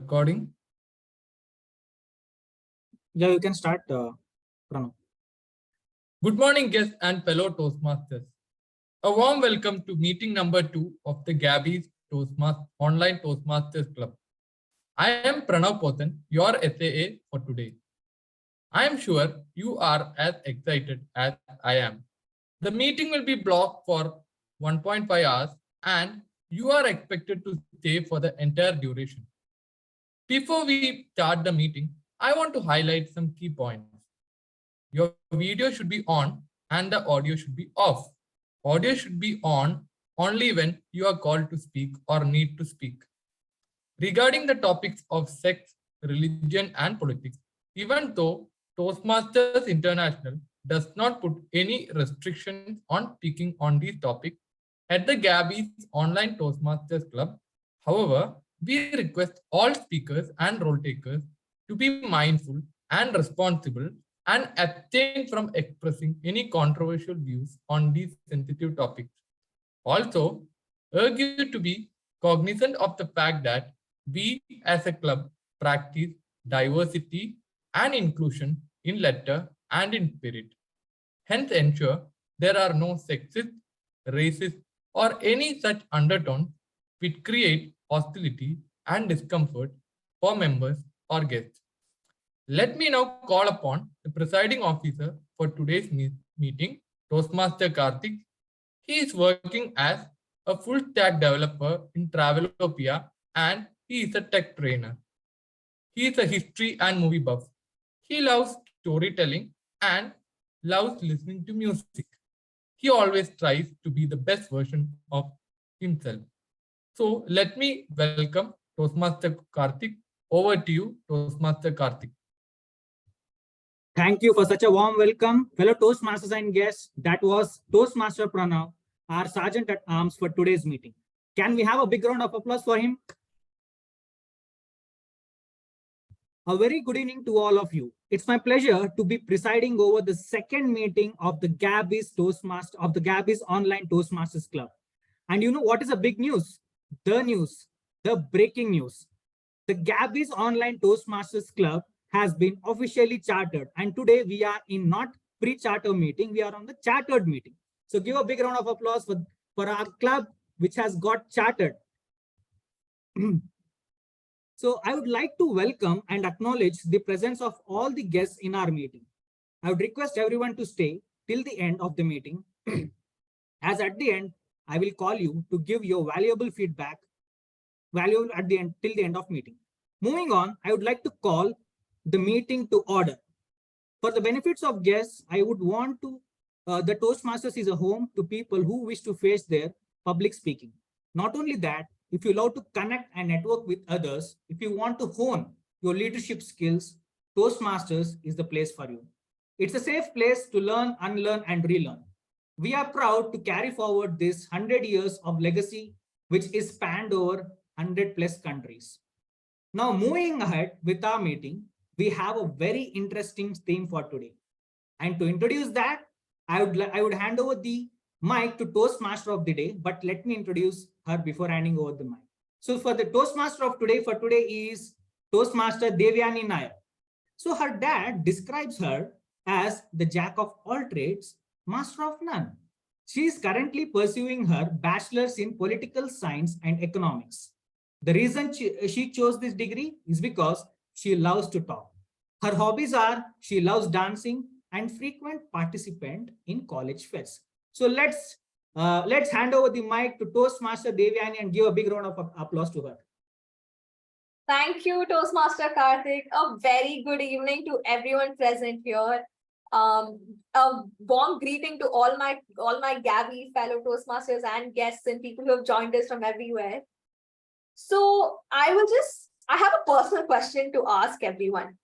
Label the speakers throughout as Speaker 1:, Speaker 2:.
Speaker 1: Recording.
Speaker 2: Yeah, you can start, Pranav.
Speaker 1: Good morning, guests and fellow Toastmasters. A warm welcome to meeting number 2 of the Gabbys Online Toastmasters Club. I am Pranav Potan, your SAA for today. I am sure you are as excited as I am. The meeting will be blocked for 1.5 hours and you are expected to stay for the entire duration. Before we start the meeting, I want to highlight some key points. Your video should be on and the audio should be off. Audio should be on only when you are called to speak or need to speak. Regarding the topics of sex, religion, and politics, even though Toastmasters International does not put any restrictions on speaking on these topics, at the Gabbys Online Toastmasters Club, however, we request all speakers and role takers to be mindful and responsible and abstain from expressing any controversial views on these sensitive topics. Also, urge you to be cognizant of the fact that we as a club practice diversity and inclusion in letter and in spirit. Hence, ensure there are no sexist, racist, or any such undertones which create hostility and discomfort for members or guests. Let me now call upon the presiding officer for today's meeting, Toastmaster Karthik. He is working as a full stack developer in Travelopia and he is a tech trainer. He is a history and movie buff. He loves storytelling and loves listening to music. He always tries to be the best version of himself. So let me welcome Toastmaster Karthik. Over to you, Toastmaster Karthik.
Speaker 2: Thank you for such a warm welcome, fellow Toastmasters and guests. That was Toastmaster Pranav, our Sergeant at Arms for today's meeting. Can we have a big round of applause for him? A very good evening to all of you. It's my pleasure to be presiding over the second meeting of the Gabbys Online Toastmasters Club. And you know what is the big news? The breaking news. The Gabbys Online Toastmasters Club has been officially chartered. And today we are in not pre-charter meeting, we are on the chartered meeting. So give a big round of applause for our club, which has got chartered. So I would like to welcome and acknowledge the presence of all the guests in our meeting. I would request everyone to stay till the end of the meeting, as at the end, I will call you to give your valuable feedback, till the end of meeting. Moving on, I would like to call the meeting to order. For the benefits of guests, I would want to, the Toastmasters is a home to people who wish to face their public speaking. Not only that, if you love to connect and network with others, if you want to hone your leadership skills, Toastmasters is the place for you. It's a safe place to learn, unlearn, and relearn. We are proud to carry forward this 100 years of legacy, which is spanned over 100+ countries. Now, moving ahead with our meeting, we have a very interesting theme for today. And to introduce that, I would hand over the mic to Toastmaster of the day, but let me introduce her before handing over the mic. So for the Toastmaster of today, is Toastmaster Devayani Nair. So her dad describes her as the jack of all trades, master of none. She is currently pursuing her bachelor's in political science and economics. The reason she chose this degree is because she loves to talk. Her hobbies are she loves dancing and frequent participant in college fests. So let's hand over the mic to Toastmaster Devayani and give a big round of applause to her.
Speaker 3: Thank you, Toastmaster Karthik. A very good evening to everyone present here. A warm greeting to all my Gabbys fellow Toastmasters and guests and people who have joined us from everywhere. So I have a personal question to ask everyone.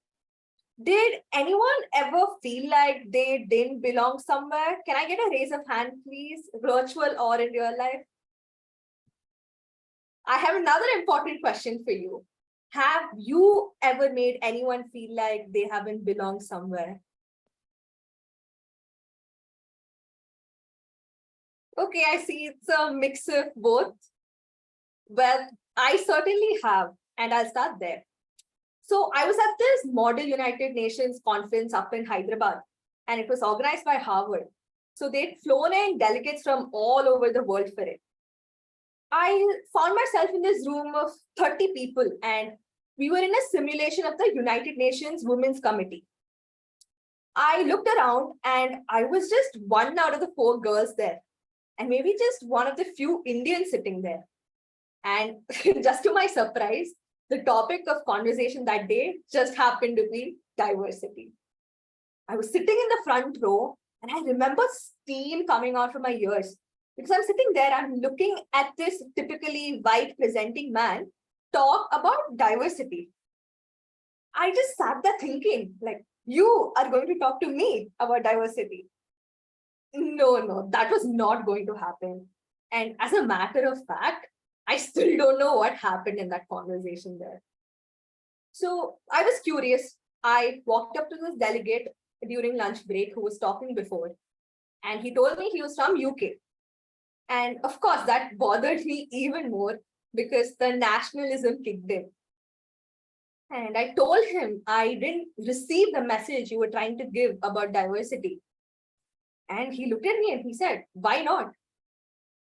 Speaker 3: Did anyone ever feel like they didn't belong somewhere? Can I get a raise of hand, please? Virtual or in real life? I have another important question for you. Have you ever made anyone feel like they haven't belonged somewhere? Okay, I see it's a mix of both. Well, I certainly have. and I'll start there. So I was at this Model United Nations conference up in Hyderabad, and it was organized by Harvard. So they'd flown in delegates from all over the world for it. I found myself in this room of 30 people, and we were in a simulation of the United Nations Women's Committee. I looked around and I was just one out of the 4 girls there, and maybe just one of the few Indians sitting there. And just to my surprise, the topic of conversation that day just happened to be diversity. I was sitting in the front row, and I remember steam coming out from my ears because I'm sitting there, I'm looking at this typically white presenting man talk about diversity. I just sat there thinking, like, you are going to talk to me about diversity. No, that was not going to happen. And as a matter of fact, I still don't know what happened in that conversation there. So I was curious. I walked up to this delegate during lunch break who was talking before, and he told me he was from UK. And of course, that bothered me even more because the nationalism kicked in. And I told him I didn't receive the message you were trying to give about diversity. And he looked at me and he said, why not?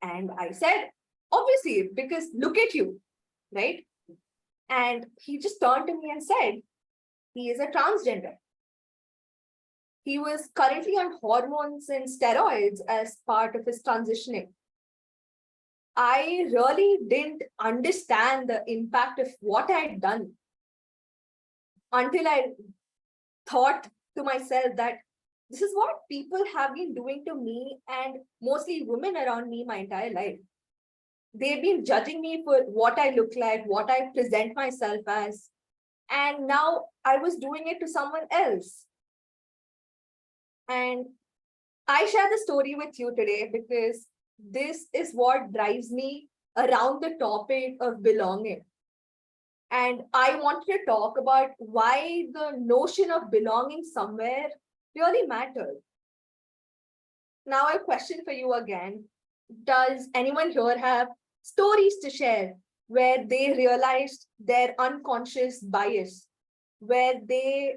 Speaker 3: And I said, obviously, because look at you, right? And he just turned to me and said, he is a transgender. He was currently on hormones and steroids as part of his transitioning. I really didn't understand the impact of what I had done until I thought to myself that this is what people have been doing to me and mostly women around me my entire life. They've been judging me for what I look like, what I present myself as. And now I was doing it to someone else. And I share the story with you today because this is what drives me around the topic of belonging. And I wanted to talk about why the notion of belonging somewhere really matters. Now, a question for you again. Does anyone here have stories to share where they realized their unconscious bias, where they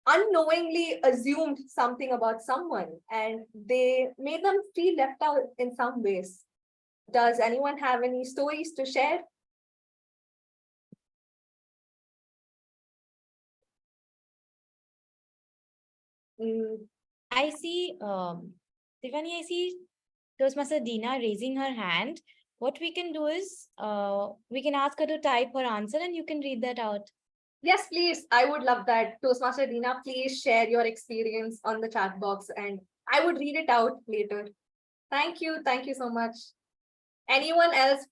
Speaker 3: unknowingly assumed something about someone and they made them feel left out in some ways? Does anyone have any stories to share?
Speaker 4: I see, Devayani, I see Toastmaster Dina raising her hand. What we can do is, we can ask her to type her answer and you can read that out.
Speaker 3: Yes, please. I would love that. Toastmaster Dina, please share your experience on the chat box and I would read it out later. Thank you. Thank you so much. Anyone else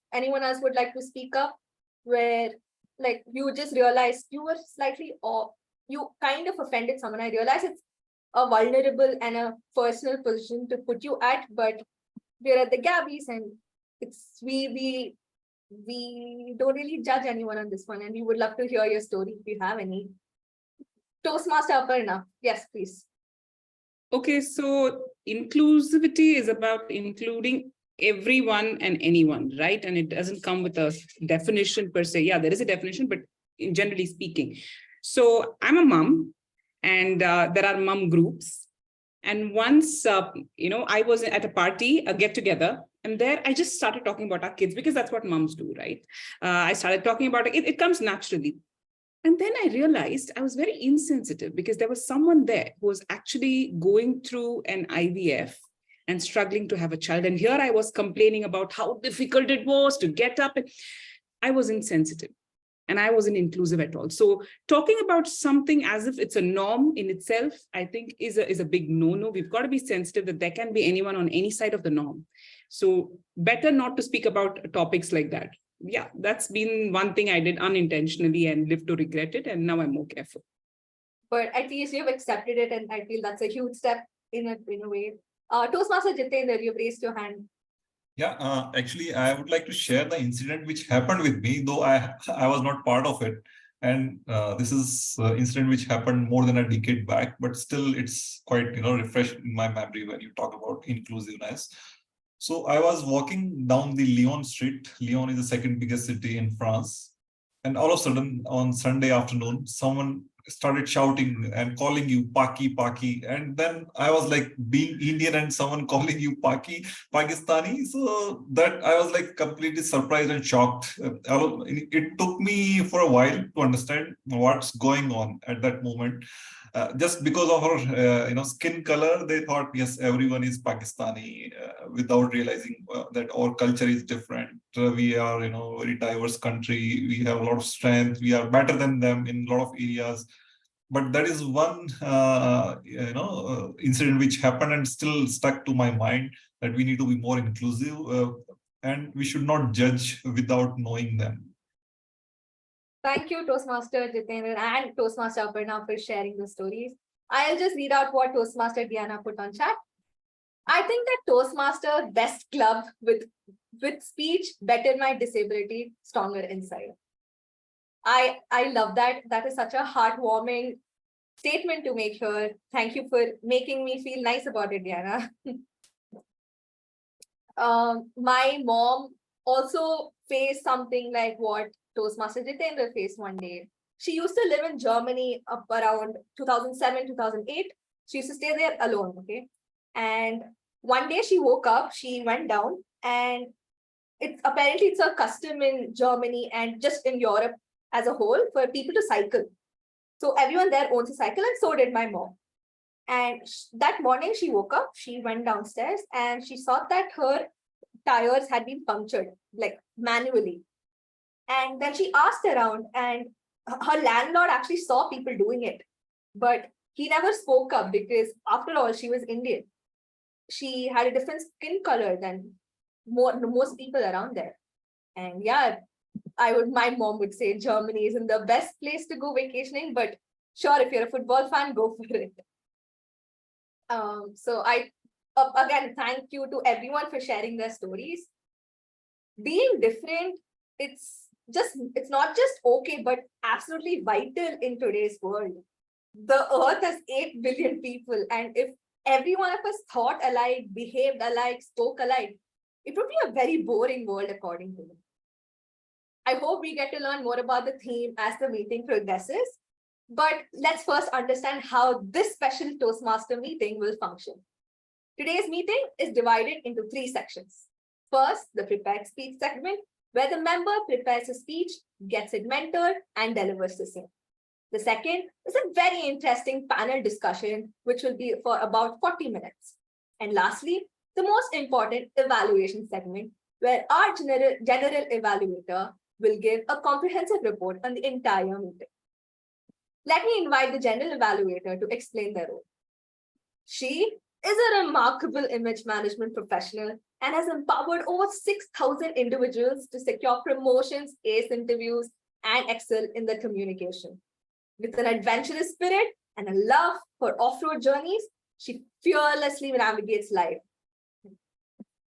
Speaker 3: would like to speak up where like you just realized you were slightly off, you kind of offended someone? I realize it's a vulnerable and a personal position to put you at, but we're at the Gabbys and it's we don't really judge anyone on this one, and we would love to hear your story if you have any. Toastmaster Aparna, yes, please.
Speaker 5: Okay, so inclusivity is about including everyone and anyone, right? And it doesn't come with a definition per se. Yeah, there is a definition, but in generally speaking. So I'm a mom, and there are mom groups. And once, I was at a party, a get-together, and there I just started talking about our kids because that's what moms do, right? I started talking about it. It comes naturally. And then I realized I was very insensitive because there was someone there who was actually going through an IVF and struggling to have a child. And here I was complaining about how difficult it was to get up. And I was insensitive and I wasn't inclusive at all. So talking about something as if it's a norm in itself, I think is a big no-no. We've got to be sensitive that there can be anyone on any side of the norm. So better not to speak about topics like that. Yeah, that's been one thing I did unintentionally and live to regret it. And now I'm more careful.
Speaker 3: But at least you've accepted it. And I feel that's a huge step in a way. Toastmaster Jitendra, you've raised your hand.
Speaker 6: Yeah, actually, I would like to share the incident which happened with me, though I was not part of it. And this is an incident which happened more than a decade back, but still it's quite, refreshed in my memory when you talk about inclusiveness. So I was walking down the Lyon street. Lyon is the second biggest city in France. and all of a sudden on Sunday afternoon, someone started shouting and calling you Paki, Paki. And then I was like, being Indian and someone calling you Paki, Pakistani. So that I was like completely surprised and shocked. It took me for a while to understand what's going on at that moment. Just because of our skin color, they thought, yes, everyone is Pakistani, without realizing that our culture is different. We are very diverse country. We have a lot of strength. We are better than them in a lot of areas. But that is one incident which happened and still stuck to my mind, that we need to be more inclusive, and we should not judge without knowing them.
Speaker 3: Thank you, Toastmaster Jitendra and Toastmaster Aparna, for sharing the stories. I'll just read out what Toastmaster Diana put on chat. I think that Toastmaster best club with speech, better my disability, stronger inside. I love that. That is such a heartwarming statement to make here. Thank you for making me feel nice about it, Diana. My mom also faced something like what Toastmaster Jitendra faced one day. She used to live in Germany up around 2007, 2008. She used to stay there alone, okay? And one day she woke up, she went down, and apparently it's a custom in Germany and just in Europe as a whole for people to cycle. So everyone there owns a cycle, and so did my mom. And that morning she woke up, she went downstairs, and she saw that her tires had been punctured, like manually. And then she asked around, and her landlord actually saw people doing it, but he never spoke up because after all, she was Indian. She had a different skin color than most people around there. And yeah, my mom would say Germany isn't the best place to go vacationing, but sure, if you're a football fan, go for it. So again, thank you to everyone for sharing their stories. Being different, it's not just okay, but absolutely vital in today's world. The earth has 8 billion people, and if every one of us thought alike, behaved alike, spoke alike, it would be a very boring world according to me. I hope we get to learn more about the theme as the meeting progresses, but let's first understand how this special Toastmaster meeting will function. Today's meeting is divided into 3 sections. First, the prepared speech segment, where the member prepares a speech, gets it mentored, and delivers the same. The second is a very interesting panel discussion, which will be for about 40 minutes. And lastly, the most important evaluation segment, where our general evaluator will give a comprehensive report on the entire meeting. Let me invite the general evaluator to explain their role. She is a remarkable image management professional and has empowered over 6,000 individuals to secure promotions, ace interviews, and excel in their communication. With an adventurous spirit and a love for off-road journeys, she fearlessly navigates life.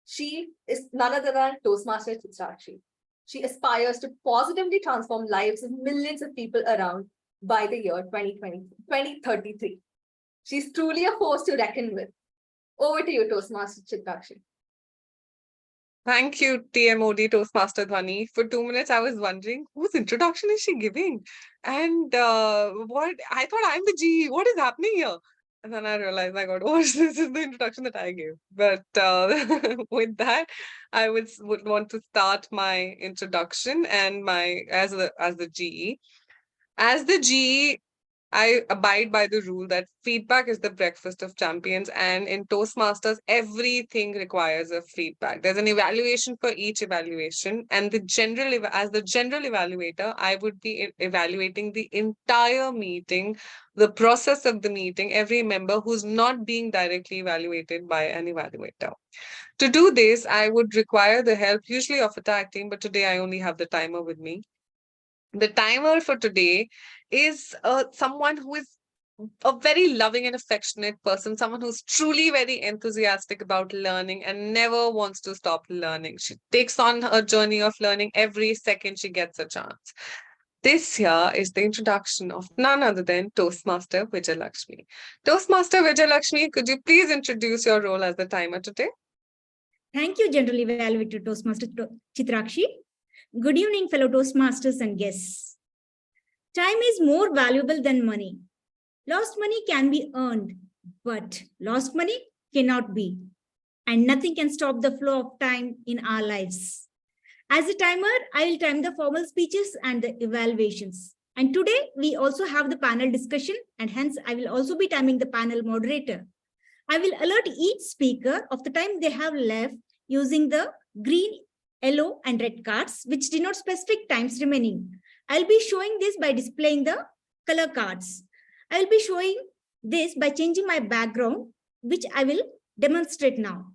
Speaker 3: She is none other than Toastmaster Chitrakshi. She aspires to positively transform lives of millions of people around by the year 2033. She's truly a force to reckon with. Over to you, Toastmaster Chitrakshi.
Speaker 7: Thank you, TMOD Toastmaster Dhwani. For 2 minutes, I was wondering whose introduction is she giving? And what I thought I'm the GE. What is happening here? And then I realized, my God, oh, this is the introduction that I gave. But with that, I would want to start my introduction and as the GE. As the GE, I abide by the rule that feedback is the breakfast of champions, and in Toastmasters, everything requires a feedback. There's an evaluation for each evaluation, and as the general evaluator, I would be evaluating the entire meeting, the process of the meeting, every member who's not being directly evaluated by an evaluator. To do this, I would require the help usually of a tag team, but today I only have the timer with me. The timer for today is someone who is a very loving and affectionate person, someone who's truly very enthusiastic about learning and never wants to stop learning. She takes on her journey of learning every second she gets a chance. This here is the introduction of none other than Toastmaster Vijaya Lakshmi. Toastmaster Vijaya Lakshmi, could you please introduce your role as the timer today?
Speaker 8: Thank you, General Evaluator Toastmaster Chitrakshi. Good evening, fellow Toastmasters and guests. Time is more valuable than money. Lost money can be earned, but lost money cannot be. And nothing can stop the flow of time in our lives. As a timer, I will time the formal speeches and the evaluations. And today, we also have the panel discussion, and hence I will also be timing the panel moderator. I will alert each speaker of the time they have left using the green, yellow, and red cards, which denote specific times remaining. I'll be showing this by displaying the color cards. I'll be showing this by changing my background, which I will demonstrate now.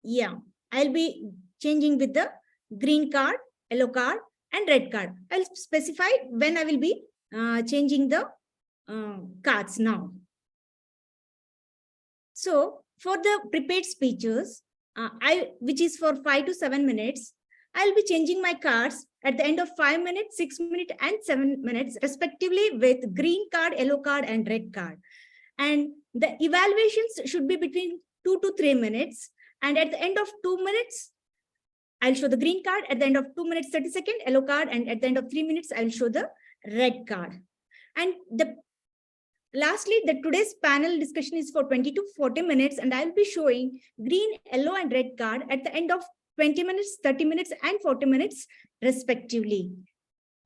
Speaker 8: Yeah, I'll be changing with the green card, yellow card, and red card. I'll specify when I will be changing the cards now. So for the prepared speeches, which is for 5 to 7 minutes, I'll be changing my cards at the end of 5 minutes, 6 minutes, and 7 minutes, respectively, with green card, yellow card, and red card. And the evaluations should be between 2 to 3 minutes. And at the end of 2 minutes, I'll show the green card. At the end of 2 minutes, 30 seconds, yellow card. And at the end of 3 minutes, I'll show the red card. And lastly, today's panel discussion is for 20 to 40 minutes. And I'll be showing green, yellow, and red card at the end of 20 minutes, 30 minutes, and 40 minutes, respectively.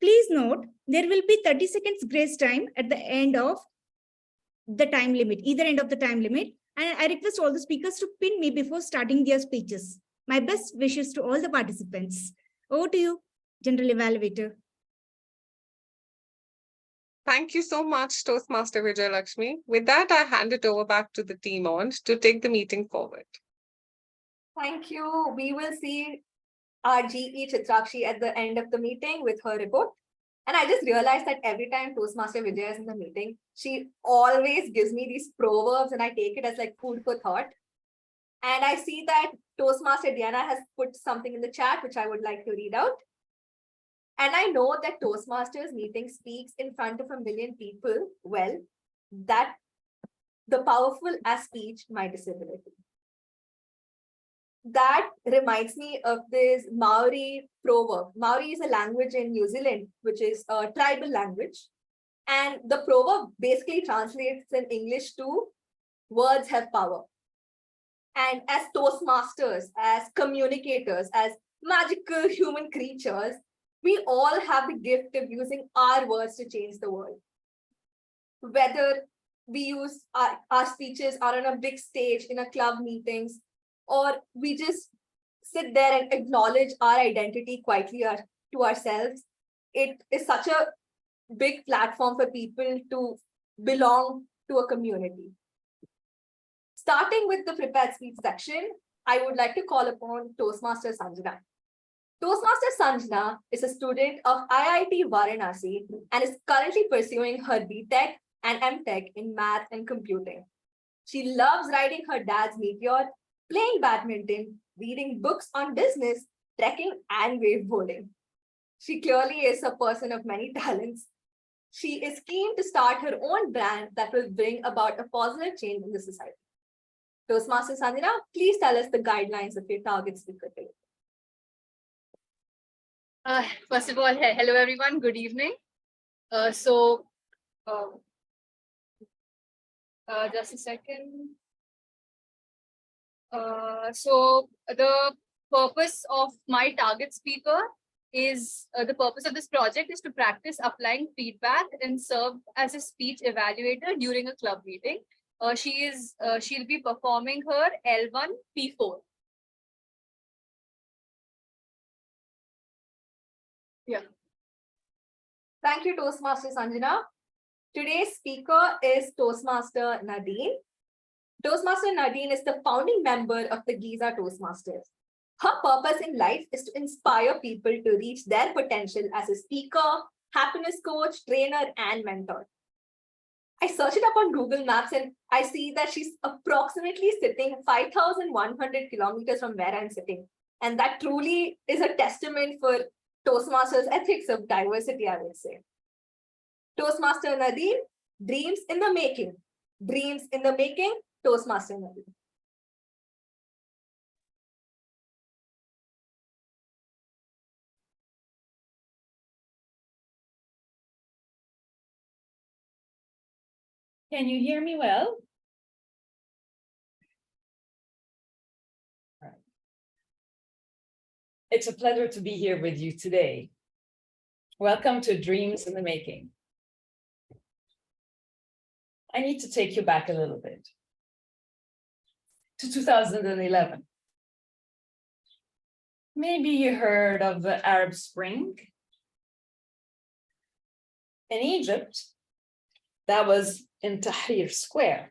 Speaker 8: Please note, there will be 30 seconds grace time at the end of the time limit, either end of the time limit. And I request all the speakers to pin me before starting their speeches. My best wishes to all the participants. Over to you, General Evaluator.
Speaker 7: Thank you so much, Toastmaster Vijaya Lakshmi. With that, I hand it over back to the team on to take the meeting forward.
Speaker 3: Thank you. We will see our GE Chitrakshi at the end of the meeting with her report. And I just realized that every time Toastmaster Vijaya is in the meeting, she always gives me these proverbs and I take it as like food for thought. And I see that Toastmaster Diana has put something in the chat, which I would like to read out. And I know that Toastmasters meeting speaks in front of 1 million people. Well, that the powerful as speech, my disability. That reminds me of this Maori proverb. Maori is a language in New Zealand, which is a tribal language. And the proverb basically translates in English to words have power. And as Toastmasters, as communicators, as magical human creatures, we all have the gift of using our words to change the world. Whether we use our speeches are on a big stage in a club meetings, or we just sit there and acknowledge our identity quietly to ourselves. It is such a big platform for people to belong to a community. Starting with the prepared speech section, I would like to call upon Toastmaster Sanjana. Toastmaster Sanjana is a student of IIT Varanasi and is currently pursuing her BTech and MTech in math and computing. She loves riding her dad's meteor, playing badminton, reading books on business, trekking, and wakeboarding. She clearly is a person of many talents. She is keen to start her own brand that will bring about a positive change in the society. Toastmaster Sanjana, please tell us the guidelines of your target speaker today.
Speaker 9: First of all, hello everyone, good evening. Just a second. So the purpose of my target speaker is, the purpose of this project is to practice applying feedback and serve as a speech evaluator during a club meeting. She'll be performing her L1 P4. Yeah.
Speaker 3: Thank you, Toastmaster Sanjana. Today's speaker is Toastmaster Nadine. Toastmaster Nadine is the founding member of the Giza Toastmasters. Her purpose in life is to inspire people to reach their potential as a speaker, happiness coach, trainer, and mentor. I searched it up on Google Maps and I see that she's approximately sitting 5,100 kilometers from where I'm sitting. And that truly is a testament for Toastmasters' ethics of diversity, I would say. Toastmaster Nadine, dreams in the making. Dreams in the making, Toastmaster Nadine.
Speaker 10: Can you hear me well? All right. It's a pleasure to be here with you today. Welcome to Dreams in the Making. I need to take you back a little bit to 2011. Maybe you heard of the Arab Spring. In Egypt, that was in Tahrir Square.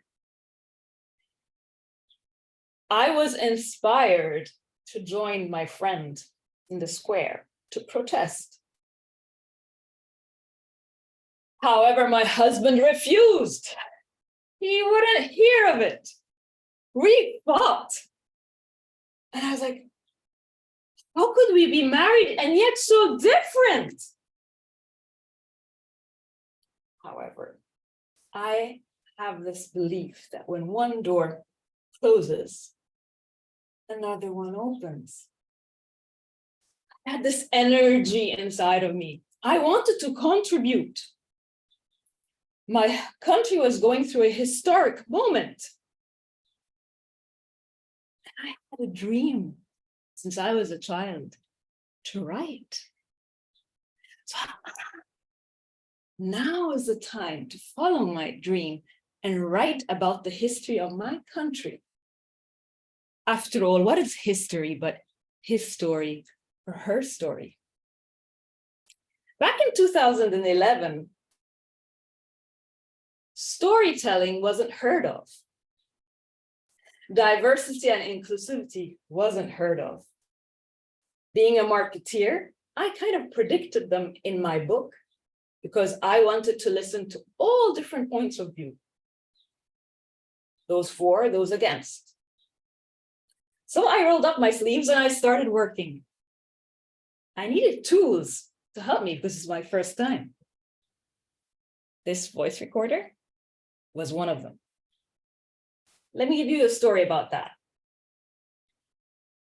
Speaker 10: I was inspired to join my friend in the square to protest. However, my husband refused. He wouldn't hear of it. We fought. And I was like, how could we be married and yet so different? However, I have this belief that when one door closes, another one opens. I had this energy inside of me. I wanted to contribute. My country was going through a historic moment. And I had a dream since I was a child to write. So now is the time to follow my dream and write about the history of my country. After all, what is history but his story or her story? Back in 2011, storytelling wasn't heard of. Diversity and inclusivity wasn't heard of. Being a marketeer, I kind of predicted them in my book because I wanted to listen to all different points of view. Those for, those against. So I rolled up my sleeves and I started working. I needed tools to help me because it's my first time. This voice recorder was one of them. Let me give you a story about that.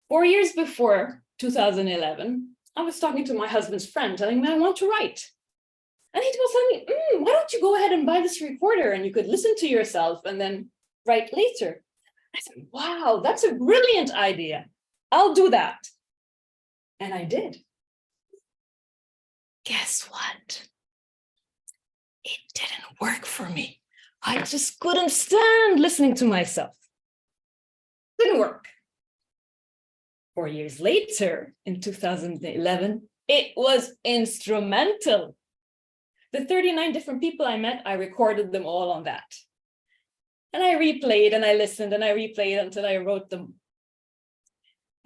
Speaker 10: 4 years before 2011, I was talking to my husband's friend, telling me I want to write. And he was telling me, why don't you go ahead and buy this recorder and you could listen to yourself and then write later. I said, wow, that's a brilliant idea. I'll do that. And I did. Guess what? It didn't work for me. I just couldn't stand listening to myself. Didn't work. 4 years later, in 2011, it was instrumental. The 39 different people I met, I recorded them all on that. And I replayed and I listened and I replayed until I wrote them.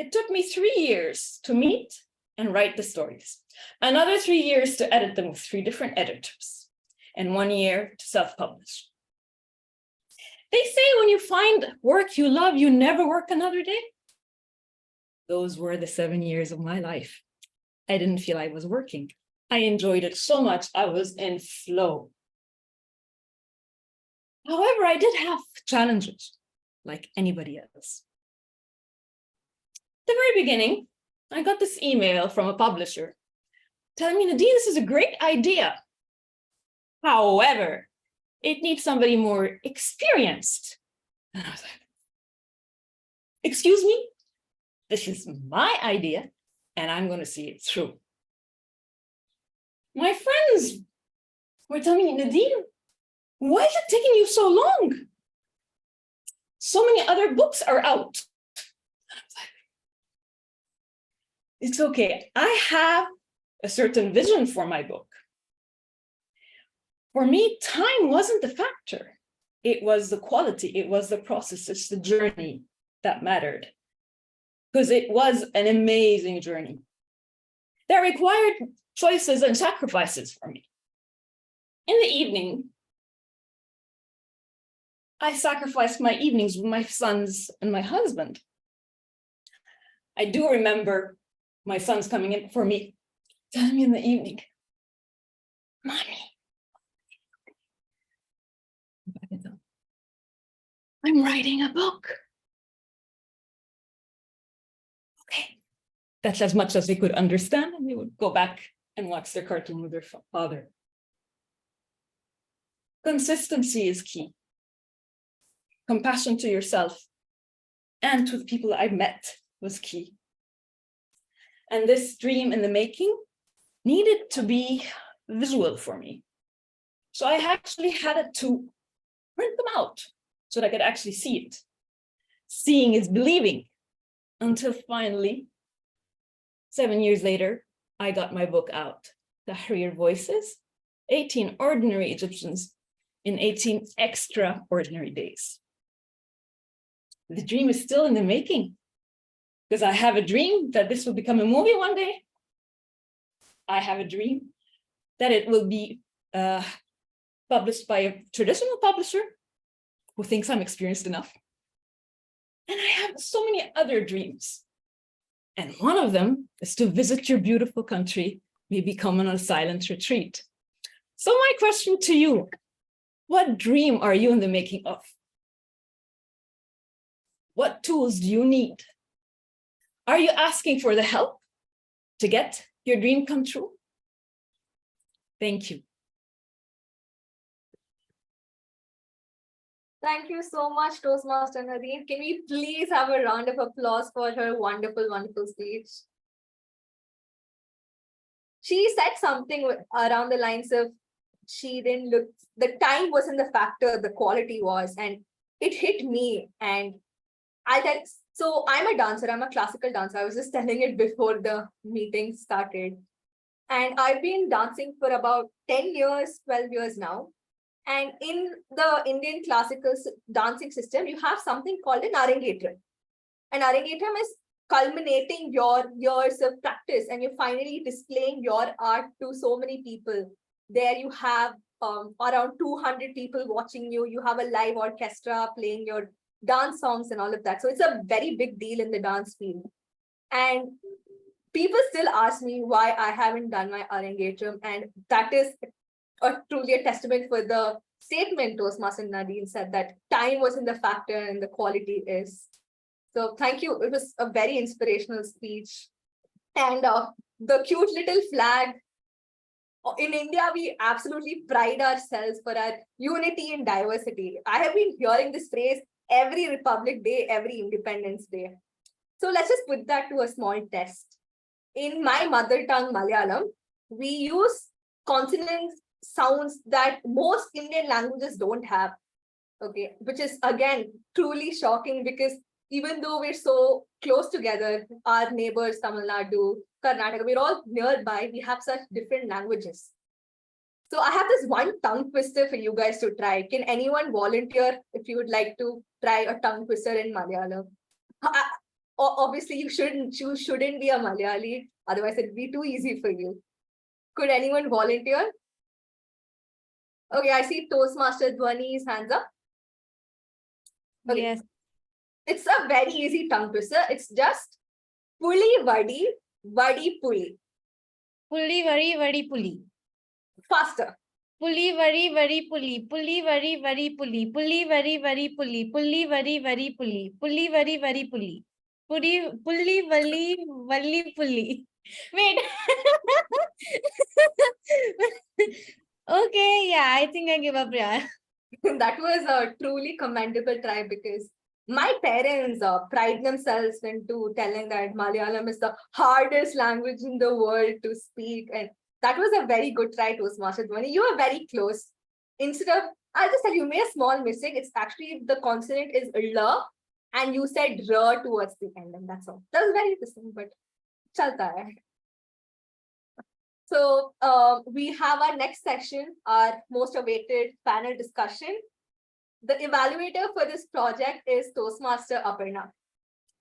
Speaker 10: It took me 3 years to meet and write the stories. Another 3 years to edit them with 3 different editors. And 1 year to self-publish. They say when you find work you love, you never work another day. Those were the 7 years of my life. I didn't feel I was working. I enjoyed it so much, I was in flow. However, I did have challenges, like anybody else. At the very beginning, I got this email from a publisher telling me, Nadine, this is a great idea. However, it needs somebody more experienced. And I was like, excuse me, this is my idea, and I'm going to see it through. My friends were telling me, Nadine, why is it taking you so long? So many other books are out. It's okay. I have a certain vision for my book. For me, time wasn't the factor. It was the quality, it was the process, it's the journey that mattered. Because it was an amazing journey. That required choices and sacrifices for me. In the evening, I sacrificed my evenings with my sons and my husband. I do remember my sons coming in for me, telling me in the evening, Mommy, I'm writing a book. Okay, that's as much as they could understand, and they would go back and watch their cartoon with their father. Consistency is key. compassion to yourself and to the people I met was key. And this dream in the making needed to be visual for me. So I actually had to print them out so that I could actually see it. Seeing is believing, until finally, 7 years later, I got my book out, Tahrir Voices, 18 Ordinary Egyptians in 18 Extraordinary Days. The dream is still in the making, because I have a dream that this will become a movie one day. I have a dream that it will be published by a traditional publisher who thinks I'm experienced enough. And I have so many other dreams. And one of them is to visit your beautiful country, maybe come on a silent retreat. So my question to you, what dream are you in the making of? What tools do you need? Are you asking for the help to get your dream come true? Thank you.
Speaker 3: Thank you so much, Toastmaster Nadine. Can we please have a round of applause for her wonderful, wonderful speech? She said something around the lines of, she didn't look, the time wasn't the factor, the quality was, and it hit me. And I'll tell, so I'm a dancer, I'm a classical dancer. I was just telling it before the meeting started. And I've been dancing for about 10 years, 12 years now. And in the Indian classical dancing system, you have something called an arrangator. An arrangator is culminating your years of practice, and you're finally displaying your art to so many people. There you have around 200 people watching you. You have a live orchestra playing your dance songs and all of that. So it's a very big deal in the dance field. And people still ask me why I haven't done my arrangator. And that is truly a testament for the statement Toastmaster Nadine said, that time wasn't the factor and the quality is. So thank you. It was a very inspirational speech. And the cute little flag. In India, we absolutely pride ourselves for our unity and diversity. I have been hearing this phrase every Republic Day, every Independence Day. So let's just put that to a small test. In my mother tongue, Malayalam, we use consonants, sounds that most Indian languages don't have, okay, which is again truly shocking, because even though we're so close together, our neighbors, Tamil Nadu, Karnataka, we're all nearby, we have such different languages. So I have this one tongue twister for you guys to try. Can anyone volunteer if you would like to try a tongue twister in Malayalam? Obviously, you shouldn't be a Malayali, otherwise it'd be too easy for you. Could anyone volunteer? Okay, I see Toastmaster Dhwani's hands up. Okay.
Speaker 4: Yes.
Speaker 3: It's a very easy tongue twister. It's just puli vadi, vadi puli.
Speaker 4: Puli vari vari puli.
Speaker 3: Faster.
Speaker 4: Puli vari vari puli. Puli vari vari puli. Puli vari vari puli. Puli vari vari puli. Puli vari vari puli. Puli vali vali puli. Wait. Okay, yeah, I think I give up, yeah.
Speaker 3: That was a truly commendable try, because my parents pride themselves into telling that Malayalam is the hardest language in the world to speak. And that was a very good try, Toastmaster Dhwani. You were very close. Instead of, I'll just tell you, you made a small mistake. It's actually the consonant is L, and you said R towards the end, and that's all. That was very interesting, but chalta hai. So we have our next session, our most awaited panel discussion. The evaluator for this project is Toastmaster Aparna.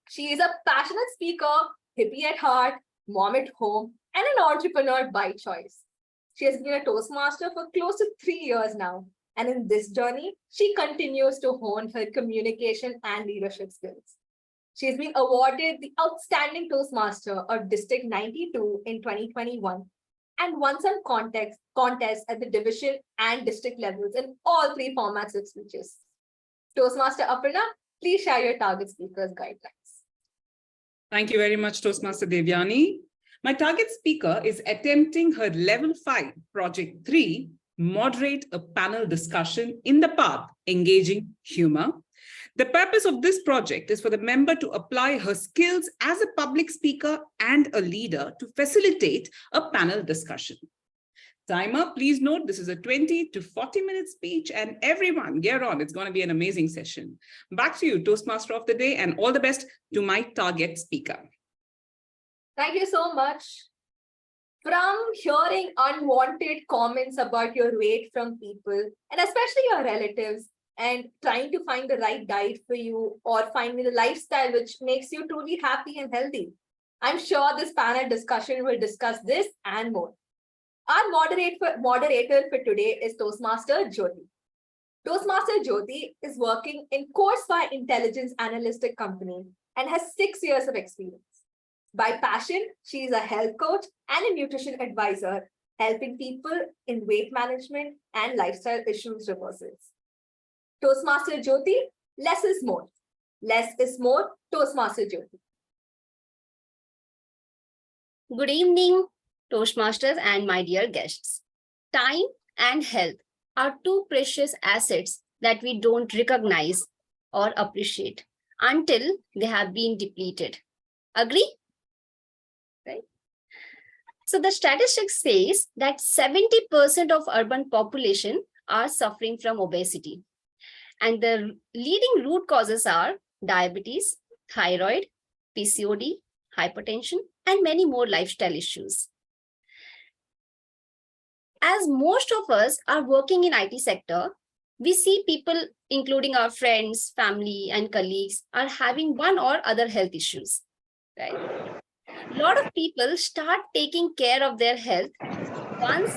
Speaker 3: She is a passionate speaker, hippie at heart, mom at home, and an entrepreneur by choice. She has been a Toastmaster for close to 3 years now. And in this journey, she continues to hone her communication and leadership skills. She has been awarded the Outstanding Toastmaster of District 92 in 2021. And won some contests at the division and district levels in all 3 formats of speeches. Toastmaster Aparna, please share your target speakers guidelines.
Speaker 5: Thank you very much, Toastmaster Devayani. My target speaker is attempting her level 5, project 3, moderate a panel discussion in the path, engaging humor. The purpose of this project is for the member to apply her skills as a public speaker and a leader to facilitate a panel discussion. Timer, please note this is a 20 to 40 minute speech, and everyone gear on. It's going to be an amazing session. Back to you, Toastmaster of the day, and all the best to my target speaker.
Speaker 3: Thank you so much. From hearing unwanted comments about your weight from people, and especially your relatives, and trying to find the right diet for you or finding the lifestyle which makes you truly happy and healthy, I'm sure this panel discussion will discuss this and more. Our moderator for today is Toastmaster Jyoti. Toastmaster Jyoti is working in Coursefire Intelligence Analytic Company and has 6 years of experience. By passion, she is a health coach and a nutrition advisor, helping people in weight management and lifestyle issues reversals. Toastmaster Jyoti, less is more. Less is more, Toastmaster Jyoti.
Speaker 11: Good evening, Toastmasters and my dear guests. Time and health are two precious assets that we don't recognize or appreciate until they have been depleted. Agree? Right? So the statistics says that 70% of urban population are suffering from obesity. And the leading root causes are diabetes, thyroid, PCOD, hypertension, and many more lifestyle issues. As most of us are working in IT sector, we see people, including our friends, family, and colleagues, are having one or other health issues, right? A lot of people start taking care of their health once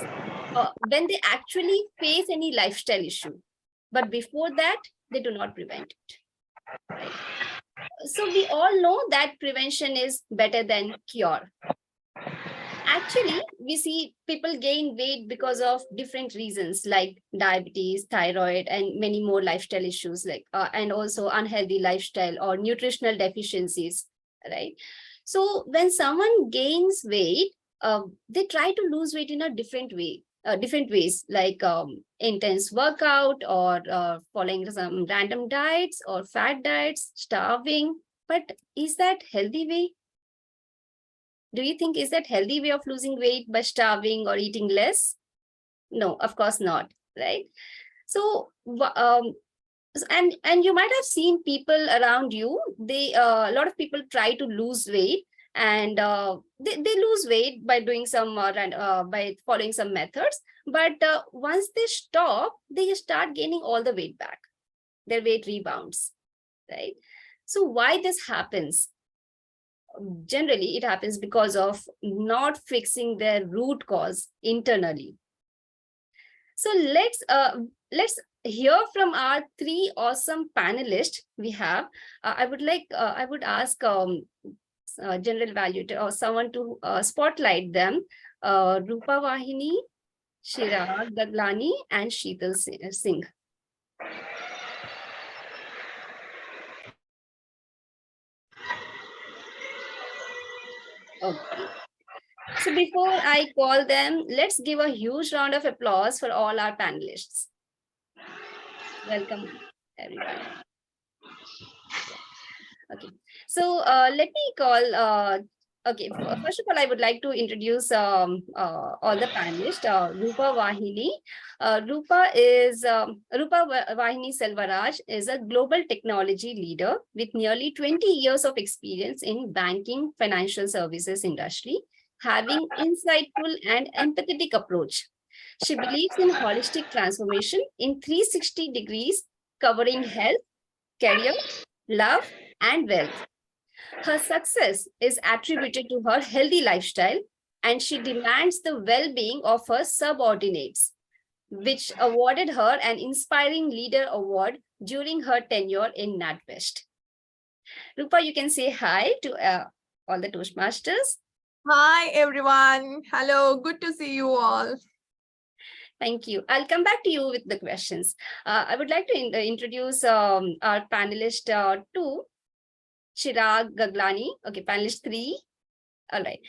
Speaker 11: when they actually face any lifestyle issue. But before that, they do not prevent it. Right? So we all know that prevention is better than cure. Actually, we see people gain weight because of different reasons like diabetes, thyroid, and many more lifestyle issues, like and also unhealthy lifestyle or nutritional deficiencies, right? So when someone gains weight, they try to lose weight in a different ways, like intense workout or following some random diets or fat diets, starving. But is that healthy way? Do you think is that healthy way of losing weight by starving or eating less? No, of course not, right? So, and you might have seen people around you. They a lot of people try to lose weight, and they lose weight by doing some by following some methods. But once they stop, they start gaining all the weight back. Their weight rebounds, right? So why this happens? Generally, it happens because of not fixing their root cause internally. So let's hear from our three awesome panelists we have. I would ask General Evaluator or someone to spotlight them. Rupa Vahini, Chirag Gaglani, and Sheetal Singh. Okay. So before I call them, let's give a huge round of applause for all our panelists. Welcome, everyone. Okay, so let me call, okay, first of all, I would like to introduce all the panelists. Rupa Vahini. Rupa Vahini Selvaraj is a global technology leader with nearly 20 years of experience in banking, financial services industry, having insightful and empathetic approach. She believes in holistic transformation in 360 degrees, covering health, career, love, and wealth. Her success is attributed to her healthy lifestyle, and she demands the well-being of her subordinates, which awarded her an Inspiring Leader Award during her tenure in NatWest. Rupa, you can say hi to all the Toastmasters.
Speaker 7: Hi, everyone. Hello. Good to see you all.
Speaker 11: Thank you. I'll come back to you with the questions. I would like to introduce our panelist two, Chirag Gaglani. Okay, panelist 3. All right.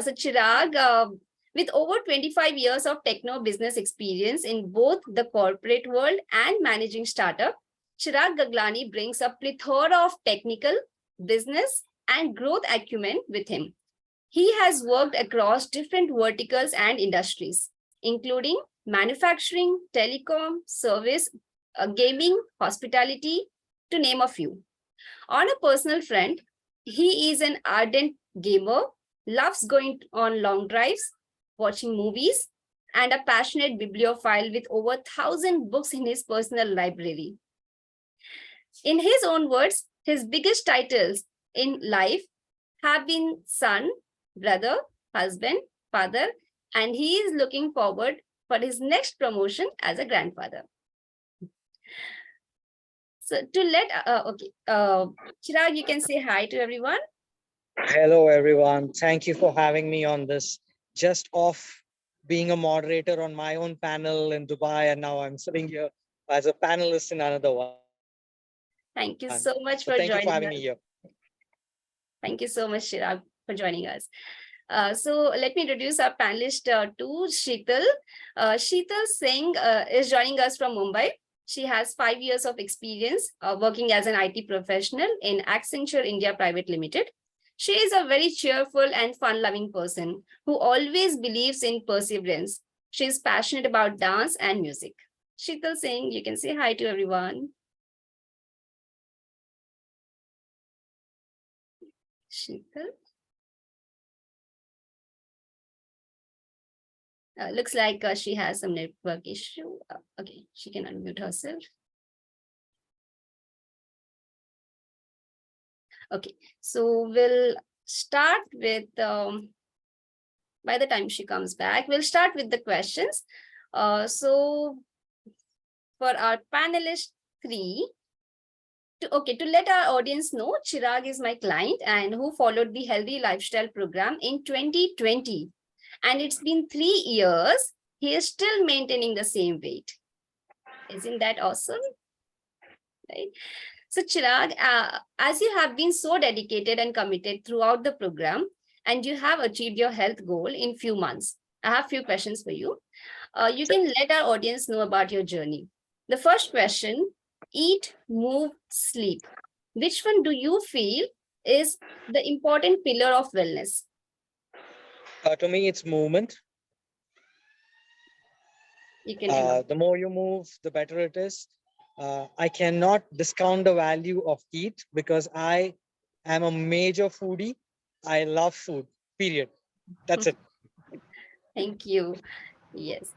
Speaker 11: So Chirag, with over 25 years of techno business experience in both the corporate world and managing startup, Chirag Gaglani brings a plethora of technical, business, and growth acumen with him. He has worked across different verticals and industries, including manufacturing, telecom, service, gaming, hospitality, to name a few. On a personal front, he is an ardent gamer, loves going on long drives, watching movies, and a passionate bibliophile with over 1,000 books in his personal library. In his own words, his biggest titles in life have been son, brother, husband, father, and he is looking forward for his next promotion as a grandfather. So Chirag, you can say hi to everyone.
Speaker 12: Hello, everyone. Thank you for having me on this. Just off being a moderator on my own panel in Dubai, and now I'm sitting here as a panelist in another one.
Speaker 11: Thank you so much for
Speaker 12: Thank you
Speaker 11: joining
Speaker 12: for having
Speaker 11: us.
Speaker 12: me here.
Speaker 11: Thank you so much, Chirag, for joining us. So let me introduce our panelist to Sheetal. Sheetal Singh is joining us from Mumbai. She has 5 years of experience working as an IT professional in Accenture India Private Limited. She is a very cheerful and fun-loving person who always believes in perseverance. She is passionate about dance and music. Sheetal Singh, you can say hi to everyone. Sheetal. Looks like she has some network issue. Okay, she can unmute herself. Okay, so we'll start with, by the time she comes back, we'll start with the questions. So for our panelist 3, to let our audience know, Chirag is my client and who followed the Healthy Lifestyle Program in 2020. And it's been 3 years, he is still maintaining the same weight. Isn't that awesome? Right? So Chirag, as you have been so dedicated and committed throughout the program, and you have achieved your health goal in few months, I have few questions for you. You can let our audience know about your journey. The first question, eat, move, sleep. Which one do you feel is the important pillar of wellness?
Speaker 12: To me, it's movement.
Speaker 11: You can
Speaker 12: the more you move, the better it is. I cannot discount the value of eat because I am a major foodie. I love food, period. That's it.
Speaker 11: Thank you. Yes.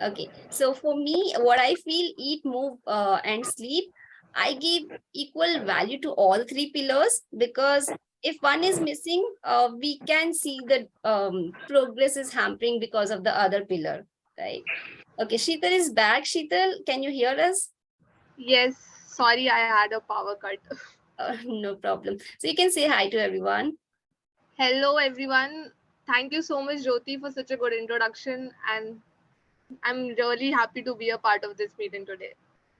Speaker 11: Okay. So for me, what I feel, eat, move, and sleep, I give equal value to all 3 pillars because if one is missing, we can see that progress is hampering because of the other pillar, right? Okay, Sheetal is back. Sheetal, can you hear us?
Speaker 7: Yes, sorry, I had a power cut.
Speaker 11: No problem. So you can say hi to everyone.
Speaker 7: Hello, everyone. Thank you so much, Jyoti, for such a good introduction. And I'm really happy to be a part of this meeting today.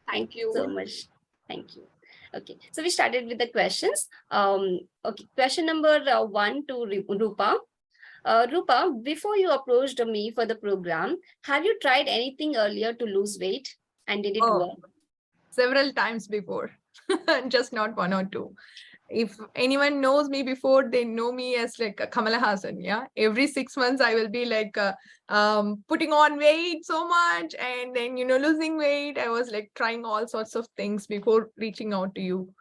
Speaker 7: Thank you
Speaker 11: so much. Thank you. Okay, so we started with the questions. Okay, question number 1 to Rupa. Rupa, before you approached me for the program, have you tried anything earlier to lose weight and did it work?
Speaker 13: Several times before, just not 1 or 2. If anyone knows me before, they know me as like a Kamala Hassan. Yeah, every 6 months I will be like putting on weight so much and then losing weight. I was like trying all sorts of things before reaching out to you.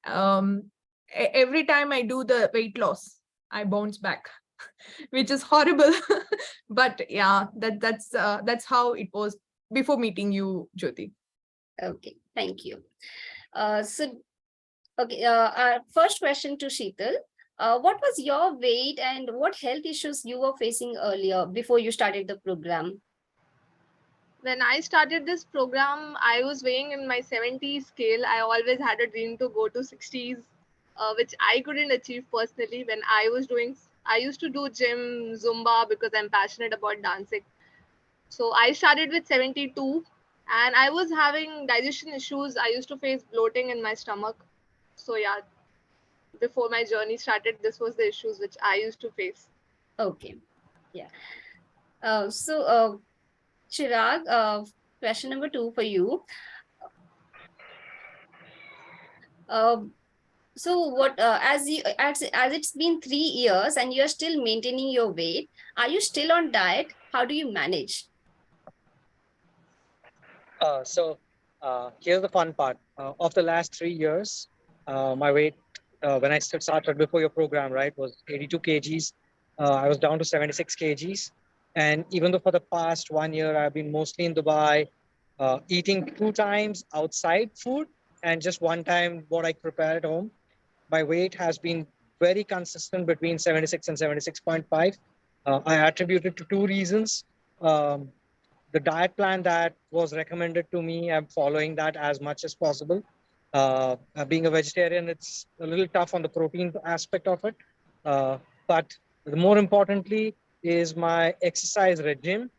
Speaker 13: Every time I do the weight loss, I bounce back, which is horrible. But yeah, that's how it was before meeting you, Jyoti.
Speaker 11: Okay, thank you. Our first question to Sheetal. What was your weight and what health issues you were facing earlier before you started the program?
Speaker 7: When I started this program, I was weighing in my 70s scale. I always had a dream to go to 60s, which I couldn't achieve personally. When I used to do gym, Zumba, because I'm passionate about dancing. So I started with 72 and I was having digestion issues. I used to face bloating in my stomach. So yeah, before my journey started, this was the issues which I used to face.
Speaker 11: Okay, yeah. Chirag, question number 2 for you. So what, as it's been 3 years and you're still maintaining your weight, are you still on diet? How do you manage?
Speaker 12: Here's the fun part. Of the last 3 years, my weight, when I started before your program, right, was 82 kgs. I was down to 76 kgs. And even though for the past 1 year, I've been mostly in Dubai, eating 2 times outside food and just 1 time what I prepare at home, my weight has been very consistent between 76 and 76.5. I attribute it to 2 reasons. The diet plan that was recommended to me, I'm following that as much as possible. Being a vegetarian, it's a little tough on the protein aspect of it. But more importantly is my exercise regime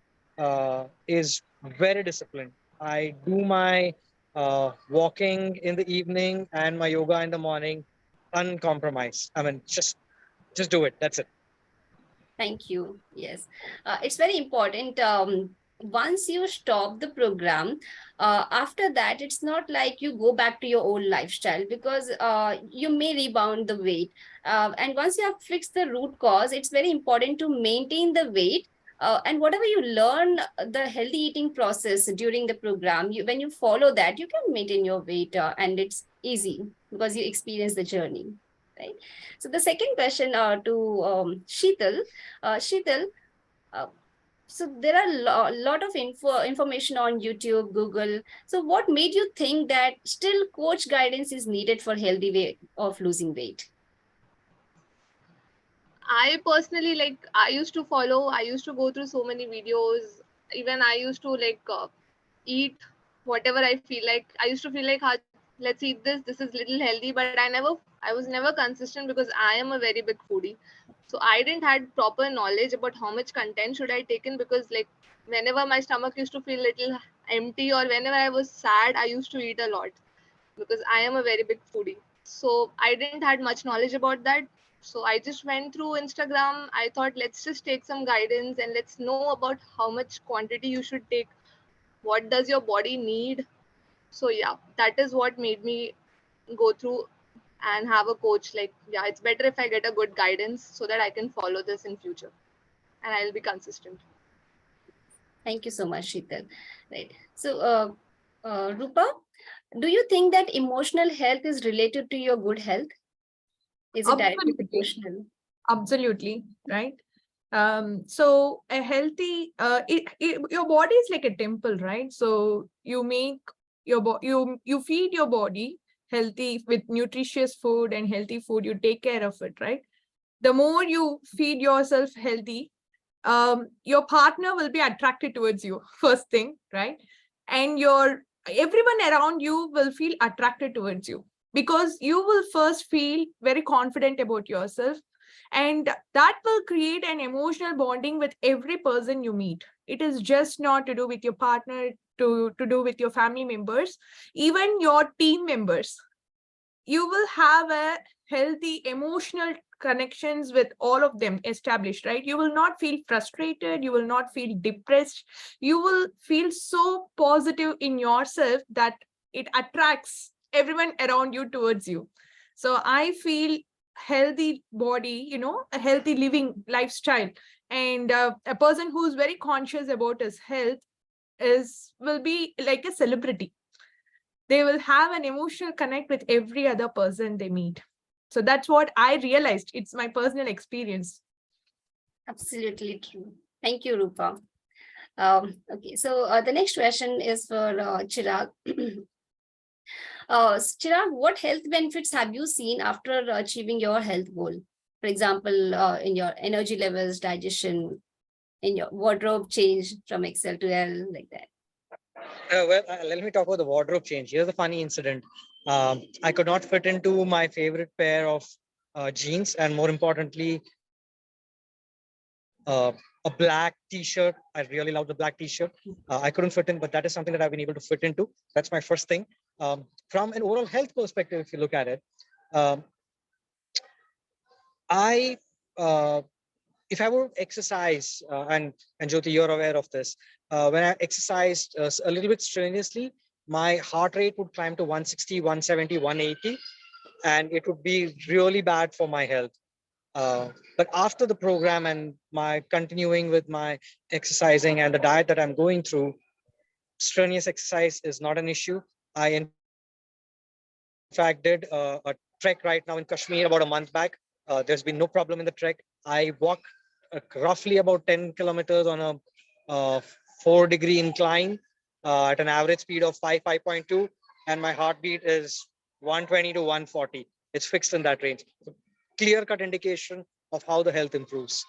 Speaker 12: is very disciplined. I do my walking in the evening and my yoga in the morning uncompromised. I mean, just do it. That's it.
Speaker 11: Thank you. Yes, it's very important. Once you stop the program, after that, it's not like you go back to your old lifestyle, because you may rebound the weight. And once you have fixed the root cause, it's very important to maintain the weight. And whatever you learn, the healthy eating process during the program, when you follow that, you can maintain your weight, and it's easy because you experience the journey. Right. So the second question to Sheetal. Sheetal, so there are a lot of information on YouTube, Google. So what made you think that still coach guidance is needed for healthy way of losing weight?
Speaker 13: I personally, like, I used to go through so many videos. Even I used to eat whatever I feel like. I used to feel like, let's eat this. This is little healthy, but I was never consistent because I am a very big foodie. So I didn't had proper knowledge about how much content should I take in, because like whenever my stomach used to feel little empty or whenever I was sad, I used to eat a lot because I am a very big foodie. So I didn't had much knowledge about that. So I just went through Instagram. I thought, let's just take some guidance and let's know about how much quantity you should take. What does your body need? So yeah, that is what made me go through and have a coach. Like, yeah, it's better if I get a good guidance so that I can follow this in future and I'll be consistent.
Speaker 11: Thank you so much, Sheetal. Right. So, Rupa, do you think that emotional health is related to your good health? Is it directly proportional?
Speaker 13: Absolutely, right? So a healthy, your body is like a temple, right? So you make you feed your body healthy with nutritious food and healthy food. You take care of it, right? The more you feed yourself healthy, your partner will be attracted towards you, first thing, right? And everyone around you will feel attracted towards you, because you will first feel very confident about yourself, and that will create an emotional bonding with every person you meet. It is just not to do with your partner, to do with your family members, even your team members. You will have a healthy emotional connections with all of them established, right? You will not feel frustrated, you will not feel depressed, you will feel so positive in yourself that it attracts everyone around you towards you. So I feel healthy body, a healthy living lifestyle, and a person who's very conscious about his health will be like a celebrity. They will have an emotional connect with every other person they meet. So that's what I realized. It's my personal experience.
Speaker 11: Absolutely true. Thank you, Rupa. Okay, so the next question is for Chirag. Chirag, what health benefits have you seen after achieving your health goal? For example, in your energy levels, digestion, in your wardrobe change from XL to L, like that.
Speaker 12: Let me talk about the wardrobe change. Here's a funny incident. I could not fit into my favorite pair of jeans, and more importantly, a black t-shirt. I really love the black t-shirt. I couldn't fit in, but that is something that I've been able to fit into. That's my first thing. From an overall health perspective, if you look at it, if I were to exercise, and Jyoti, you're aware of this, when I exercised a little bit strenuously, my heart rate would climb to 160, 170, 180, and it would be really bad for my health. But after the program and my continuing with my exercising and the diet that I'm going through, strenuous exercise is not an issue. I, in fact, did a trek right now in Kashmir about a month back. There's been no problem in the trek. I walk roughly about 10 kilometers on a 4-degree incline at an average speed of 5.2, and my heartbeat is 120 to 140. It's fixed in that range. Clear-cut indication of how the health improves.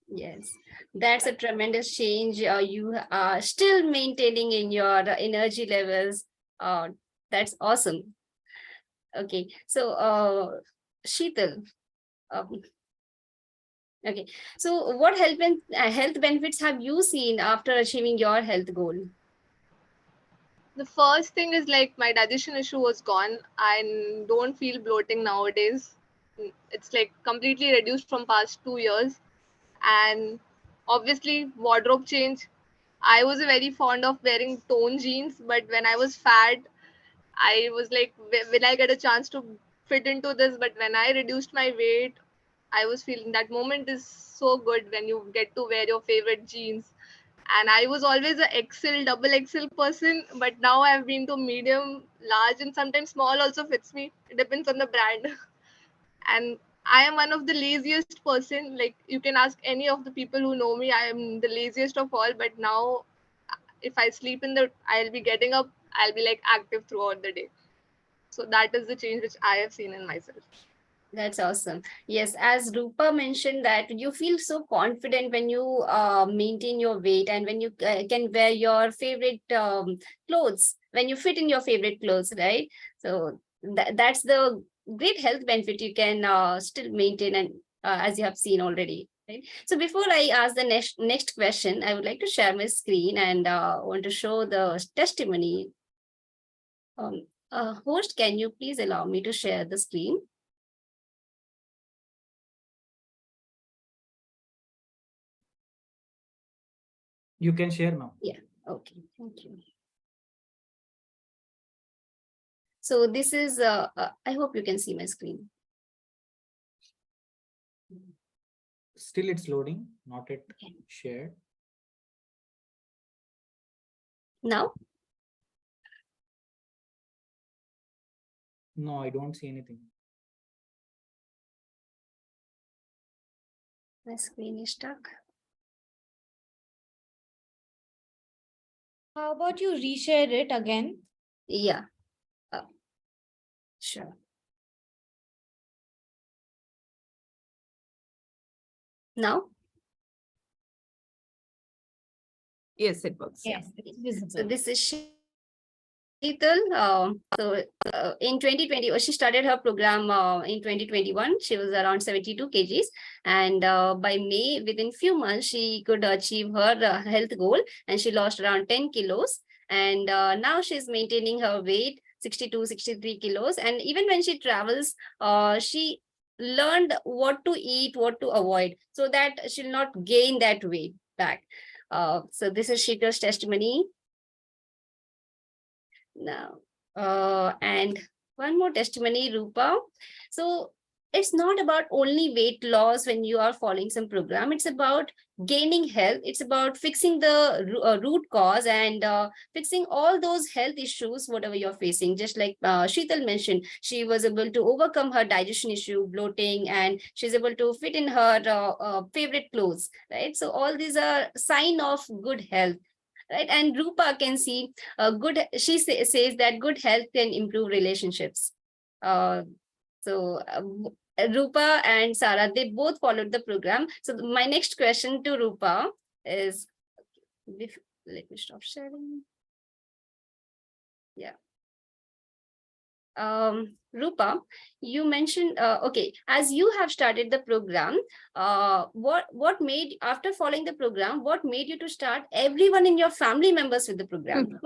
Speaker 11: Yes, that's a tremendous change. You are still maintaining in your energy levels. That's awesome. Okay, so Sheetal. Okay, so what health benefits have you seen after achieving your health goal?
Speaker 9: The first thing is like my digestion issue was gone. I don't feel bloating nowadays. It's like completely reduced from past 2 years. And obviously wardrobe change. I was very fond of wearing tone jeans, but when I was fat, I was like, will I get a chance to fit into this? But when I reduced my weight, I was feeling that moment is so good when you get to wear your favorite jeans. And I was always a XL, double XL person, but now I've been to medium, large, and sometimes small also fits me. It depends on the brand. And I am one of the laziest person. Like you can ask any of the people who know me, I am the laziest of all. But now, if I sleep I'll be getting up. I'll be like active throughout the day. So that is the change which I have seen in myself.
Speaker 11: That's awesome. Yes, as Rupa mentioned that you feel so confident when you maintain your weight and when you can wear your favorite clothes, when you fit in your favorite clothes, right? So that's the great health benefit you can still maintain, and as you have seen already. Right? So before I ask the next question, I would like to share my screen and want to show the testimony. Host, can you please allow me to share the screen?
Speaker 2: You can share now.
Speaker 11: Yeah, okay, thank you. So this is, I hope you can see my screen.
Speaker 2: Still it's loading, not yet shared.
Speaker 11: Now?
Speaker 2: No, I don't see anything.
Speaker 11: My screen is stuck.
Speaker 4: How about you reshare it again?
Speaker 11: Yeah, sure. Now?
Speaker 13: Yes, it works.
Speaker 4: Yes, it's visible.
Speaker 11: So this is Sheetal. In 2020, she started her program in 2021. She was around 72 kgs. And by May, within few months, she could achieve her health goal and she lost around 10 kilos. And now she's maintaining her weight, 62, 63 kilos. And even when she travels, she learned what to eat, what to avoid, so that she'll not gain that weight back. So this is Sheetal's testimony. Now, and one more testimony, Rupa. So it's not about only weight loss when you are following some program. It's about gaining health. It's about fixing the root cause and fixing all those health issues, whatever you're facing. Just like Sheetal mentioned, she was able to overcome her digestion issue, bloating, and she's able to fit in her favorite clothes, right? So all these are sign of good health. Right, and Rupa can see she says that good health can improve relationships. Rupa and Sarah, they both followed the program. So my next question to Rupa is, let me stop sharing. Yeah. Rupa, you mentioned, okay, as you have started the program, what made, after following the program, what made you to start everyone in your family members with the program?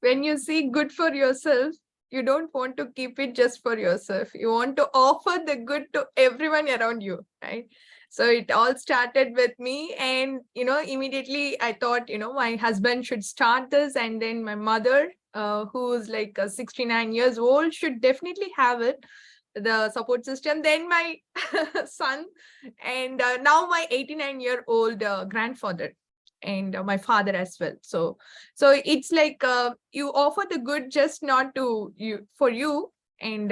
Speaker 13: When you see good for yourself, You don't want to keep it just for yourself. You want to offer the good to everyone around you, right? So it all started with me, and immediately I thought, my husband should start this, and then my mother, who's like 69 years old, should definitely have it, the support system. Then my son, and now my 89-year-old grandfather, and my father as well. So it's like you offer the good just not to you for you, and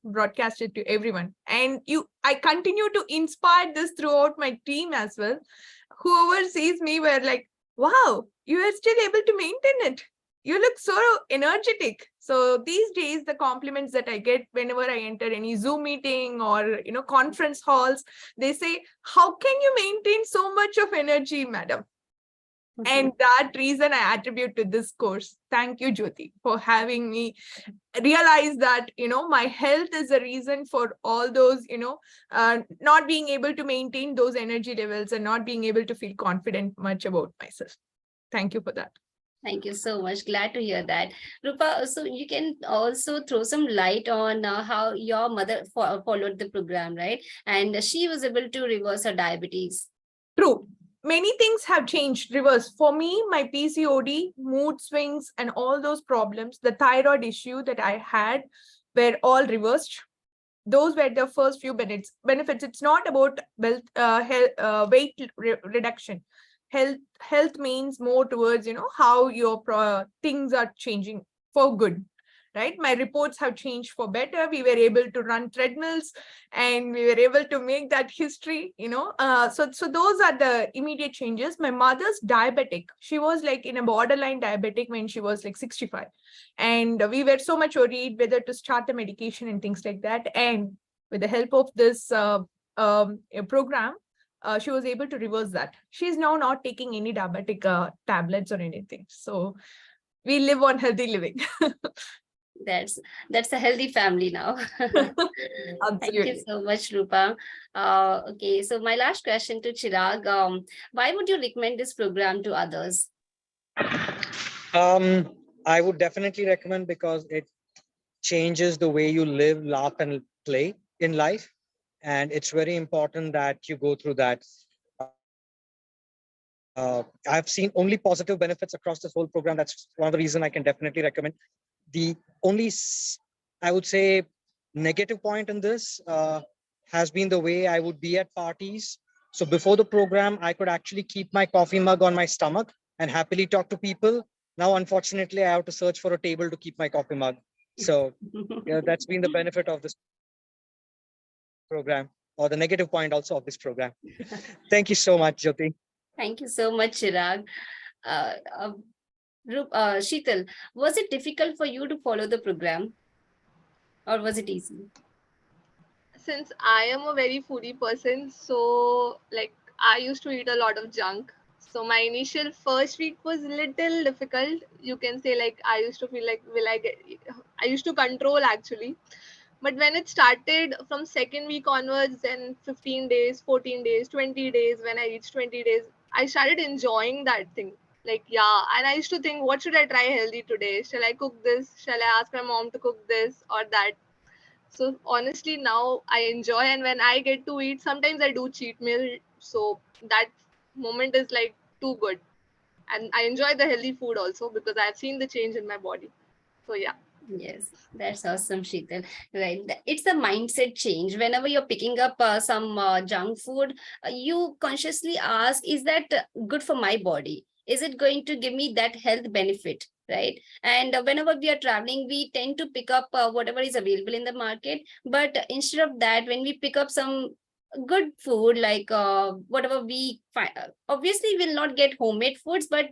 Speaker 13: broadcast it to everyone. And I continue to inspire this throughout my team as well. Whoever sees me were like, wow, you are still able to maintain it. You look so energetic. So these days, the compliments that I get whenever I enter any Zoom meeting or conference halls, they say, how can you maintain so much of energy, madam? And that reason I attribute to this course. Thank you, Jyoti, for having me realize that, my health is a reason for all those, not being able to maintain those energy levels and not being able to feel confident much about myself. Thank you for that.
Speaker 11: Thank you so much. Glad to hear that. Rupa, so you can also throw some light on how your mother followed the program, right? And she was able to reverse her diabetes.
Speaker 13: True. Many things have changed, reverse. For me, my PCOD, mood swings, and all those problems, the thyroid issue that I had were all reversed. Those were the first few benefits. It's not about weight reduction. Health means more towards, how your things are changing for good. Right, my reports have changed for better. We were able to run treadmills, and we were able to make that history. So those are the immediate changes. My mother's diabetic. She was like in a borderline diabetic when she was like 65, and we were so much worried whether to start the medication and things like that. And with the help of this program, she was able to reverse that. She's now not taking any diabetic tablets or anything. So we live on healthy living.
Speaker 11: That's a healthy family now. Thank you so much, Rupa. Okay, so my last question to Chirag. Why would you recommend this program to others?
Speaker 12: I would definitely recommend because it changes the way you live, laugh, and play in life. And it's very important that you go through that. I've seen only positive benefits across this whole program. That's one of the reasons I can definitely recommend. The only, I would say, negative point in this has been the way I would be at parties. So before the program, I could actually keep my coffee mug on my stomach and happily talk to people. Now, unfortunately, I have to search for a table to keep my coffee mug. So that's been the benefit of this program, or the negative point also of this program. Thank you so much, Jyoti.
Speaker 11: Thank you so much, Chirag. Sheetal, was it difficult for you to follow the program, or was it easy?
Speaker 9: Since I am a very foodie person, so like I used to eat a lot of junk. So my initial first week was little difficult. You can say like I used to feel like I used to control actually. But when it started from second week onwards, then 15 days, 14 days, 20 days, when I reached 20 days, I started enjoying that thing. Like, yeah. And I used to think, what should I try healthy today? Shall I cook this? Shall I ask my mom to cook this or that? So honestly, now I enjoy. And when I get to eat, sometimes I do cheat meal. So that moment is like too good. And I enjoy the healthy food also because I've seen the change in my body. So yeah.
Speaker 11: Yes, that's awesome, Sheetal. Right. It's a mindset change. Whenever you're picking up some junk food, you consciously ask, is that good for my body? Is it going to give me that health benefit? Right. And whenever we are traveling, we tend to pick up whatever is available in the market. But instead of that, when we pick up some good food, like whatever we find, obviously we'll not get homemade foods, but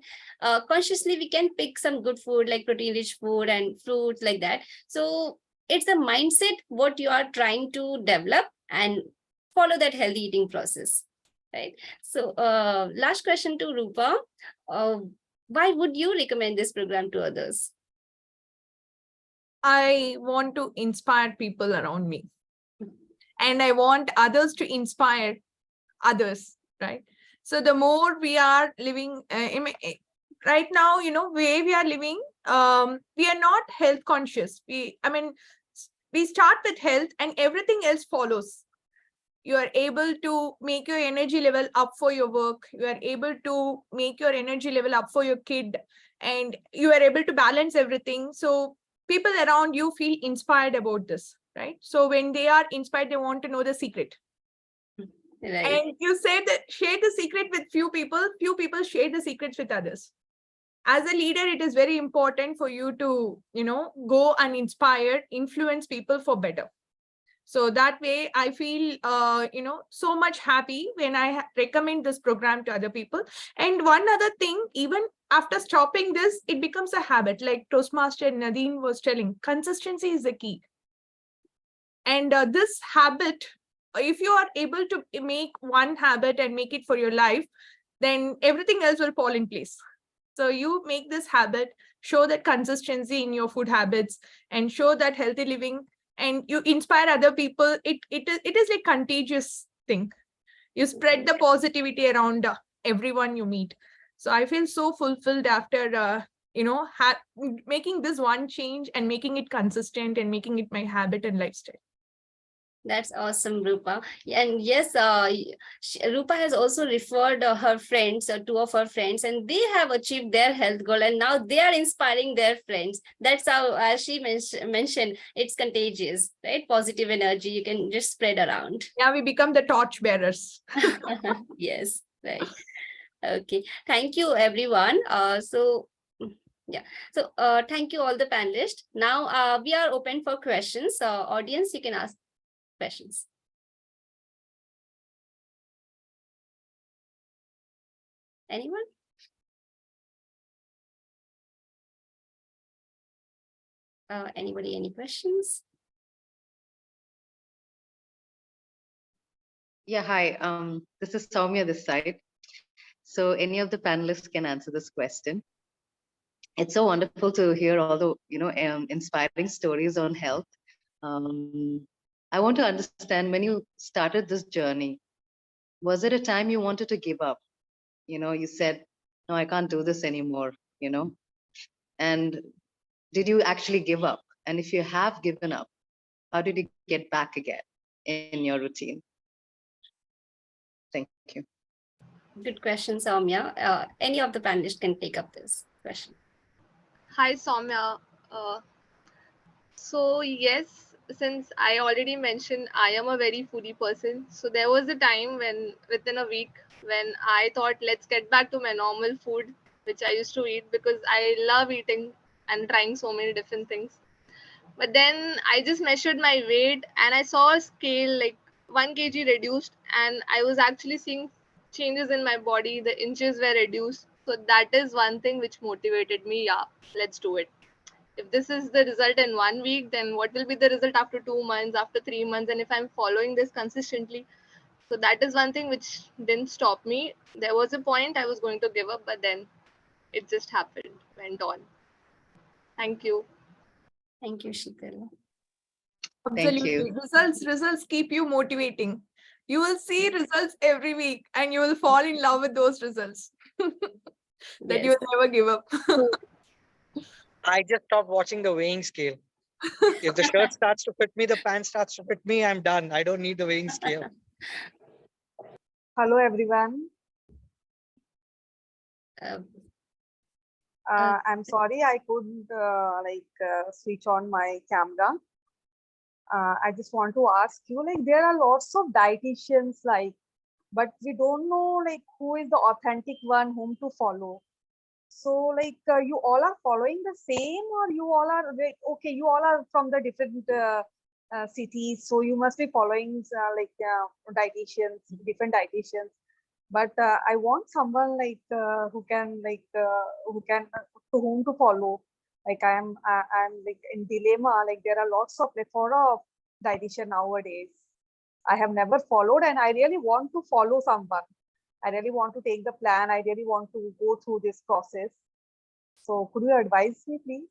Speaker 11: consciously we can pick some good food like protein rich food and fruits like that. So it's the mindset what you are trying to develop and follow that healthy eating process, right? So last question to Rupa. Why would you recommend this program to others?
Speaker 13: I want to inspire people around me. And I want others to inspire others, right? So the more we are living right now, way we are living, we are not health conscious. We start with health and everything else follows. You are able to make your energy level up for your work. You are able to make your energy level up for your kid, and you are able to balance everything. So people around you feel inspired about this, right? So when they are inspired, they want to know the secret.
Speaker 11: Right.
Speaker 13: And you said that share the secret with few people share the secrets with others. As a leader, it is very important for you to, go and inspire, influence people for better. So that way I feel, so much happy when I recommend this program to other people. And one other thing, even after stopping this, it becomes a habit. Like Toastmaster Nadine was telling, consistency is the key. And this habit, if you are able to make one habit and make it for your life, then everything else will fall in place. So you make this habit, show that consistency in your food habits, and show that healthy living, and you inspire other people. It is like contagious thing. You spread the positivity around everyone you meet. So I feel so fulfilled after making this one change and making it consistent and making it my habit and lifestyle.
Speaker 11: That's awesome, Rupa. And yes, Rupa has also referred her friends, two of her friends, and they have achieved their health goal, and now they are inspiring their friends. That's how, as she mentioned, it's contagious, right? Positive energy, you can just spread around.
Speaker 13: Yeah, we become the torch bearers.
Speaker 11: Yes, right. Okay, thank you, everyone. So thank you all the panelists. Now we are open for questions. Audience, you can ask questions. Anyone? Anybody, any questions?
Speaker 14: Yeah, hi. This is Soumya this side. So any of the panelists can answer this question. It's so wonderful to hear all the, inspiring stories on health. I want to understand, when you started this journey, was it a time you wanted to give up? You said, no, I can't do this anymore, and did you actually give up? And if you have given up, how did you get back again in your routine? Thank you.
Speaker 11: Good question, Soumya. Any of the panelists can take up this question.
Speaker 7: Hi, Soumya. So yes, since I already mentioned, I am a very foodie person. So there was a time when within a week when I thought, let's get back to my normal food, which I used to eat because I love eating and trying so many different things. But then I just measured my weight and I saw a scale like 1 kg reduced, and I was actually seeing changes in my body. The inches were reduced. So that is one thing which motivated me. Yeah, let's do it. If this is the result in 1 week, then what will be the result after 2 months, after 3 months? And if I'm following this consistently, so that is one thing which didn't stop me. There was a point I was going to give up, but then it just happened, went on. Thank you.
Speaker 11: Thank you, Sheetal.
Speaker 13: Absolutely. Results keep you motivating. You will see results every week and you will fall in love with those results. That you will never give up.
Speaker 12: I just stopped watching the weighing scale. If the shirt starts to fit me, the pant starts to fit me, I'm done. I don't need the weighing scale.
Speaker 15: Hello, everyone. I'm sorry I couldn't switch on my camera. I just want to ask you, there are lots of dietitians, but we don't know who is the authentic one, whom to follow. So you all are following the same, or you all are okay, you all are from the different cities, so you must be following dietitians, different dietitians. But I want someone who can to whom to follow. I'm in dilemma. There are lots of plethora of dietitian nowadays. I have never followed, and I really want to follow someone. I really want to take the plan. I really want to go through this process. So could you advise me, please?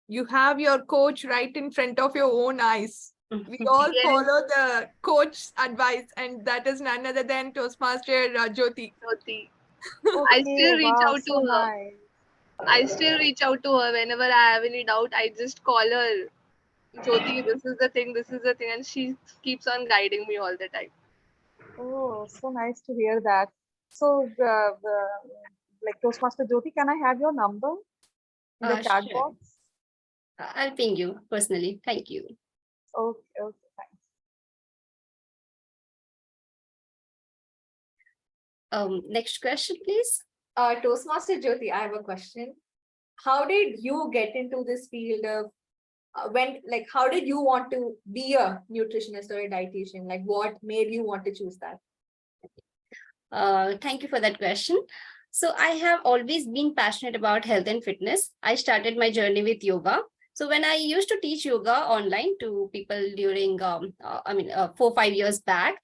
Speaker 13: You have your coach right in front of your own eyes. We all follow the coach's advice, and that is none other than Toastmaster Jyoti.
Speaker 7: I still reach out to her.
Speaker 15: Nice.
Speaker 7: I still reach out to her whenever I have any doubt. I just call her, Jyoti, this is the thing, and she keeps on guiding me all the time.
Speaker 15: Oh, so nice to hear that. So, like Toastmaster Jyoti, can I have your number in the chat
Speaker 11: Sure.
Speaker 15: box?
Speaker 11: I'll ping you personally. Thank you.
Speaker 15: Okay, okay, thanks.
Speaker 11: Next question, please.
Speaker 3: Toastmaster Jyoti, I have a question. How did you get into this field of how did you want to be a nutritionist or a dietitian? Like, what made you want to choose that?
Speaker 11: Thank you for that question. So I have always been passionate about health and fitness. I started my journey with yoga. So when I used to teach yoga online to people during, 4-5 years back,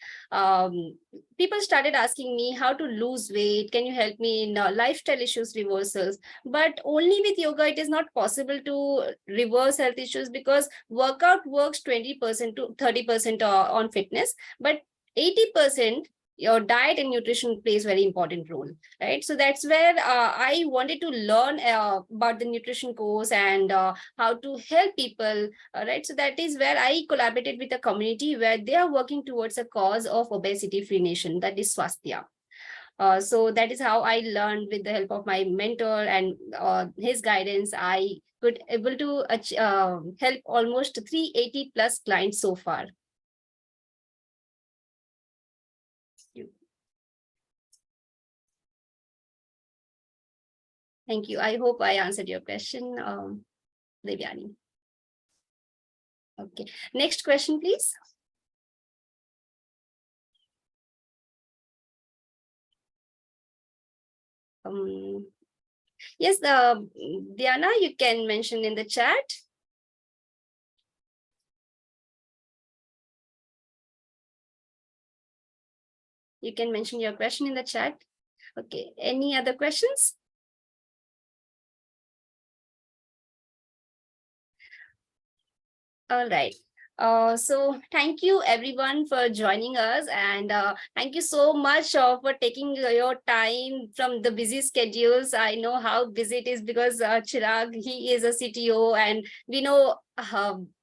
Speaker 11: people started asking me how to lose weight. Can you help me in lifestyle issues reversals? But only with yoga, it is not possible to reverse health issues because workout works 20% to 30% on fitness, but 80% your diet and nutrition plays very important role, right? So that's where I wanted to learn about the nutrition course and how to help people, right? So that is where I collaborated with a community where they are working towards a cause of obesity-free nation, that is Swasthya. So that is how I learned with the help of my mentor and his guidance. I could able to help almost 380 plus clients so far. Thank you. I hope I answered your question, Devayani. Okay. Next question, please. Yes, Diana, you can mention in the chat. You can mention your question in the chat. Okay. Any other questions? All right. So thank you everyone for joining us, and thank you so much for taking your time from the busy schedules. I know how busy it is because Chirag, he is a CTO, and we know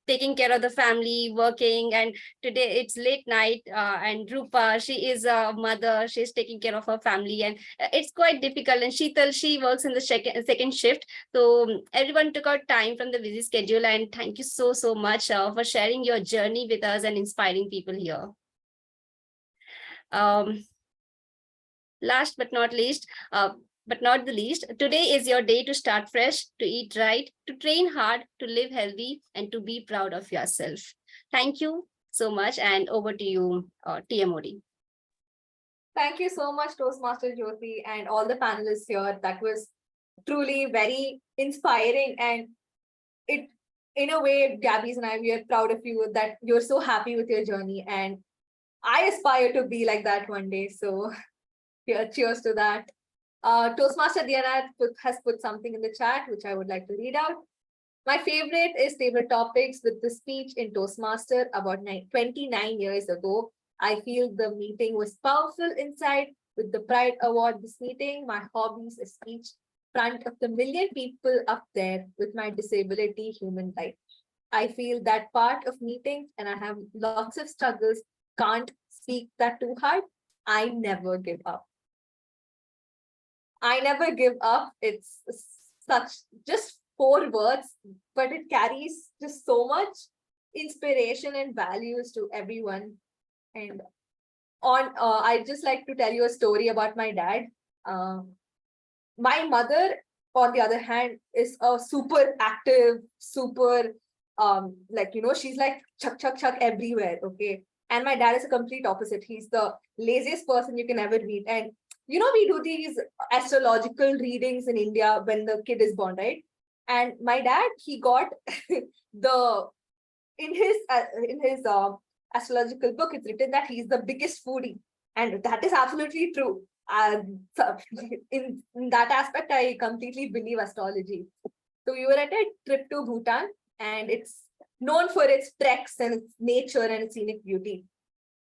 Speaker 11: taking care of the family, working, and today it's late night, and Rupa, she is a mother, she's taking care of her family, and it's quite difficult. And Sheetal, she works in the second shift. So everyone took out time from the busy schedule, and thank you so much for sharing your journey with us and inspiring people here. Last but not least, but not the least, today is your day to start fresh, to eat right, to train hard, to live healthy, and to be proud of yourself. Thank you so much, and over to you, TMOD.
Speaker 3: Thank you so much, Toastmaster Jyoti, and all the panelists here. That was truly very inspiring, and it, in a way, Gabbys and I, we are proud of you that you're so happy with your journey, and I aspire to be like that one day. So, yeah, cheers to that. Toastmaster Diana has put something in the chat, which I would like to read out. My favorite is favorite topics with the speech in Toastmaster about 29 years ago. I feel the meeting was powerful inside. With the Pride Award this meeting, my hobbies is speech front of the million people up there with my disability human life. I feel that part of meetings, and I have lots of struggles, can't speak that too hard. I never give up. I never give up. It's such just 4 words, but it carries just so much inspiration and values to everyone. And I'd just like to tell you a story about my dad. My mother, on the other hand, is a super active, super she's like chuck everywhere. Okay. And my dad is a complete opposite. He's the laziest person you can ever meet. And we do these astrological readings in India when the kid is born, right? And my dad, he got in his astrological book, it's written that he's the biggest foodie, and that is absolutely true. So in that aspect, I completely believe astrology. So we were at a trip to Bhutan, and it's known for its treks and its nature and its scenic beauty.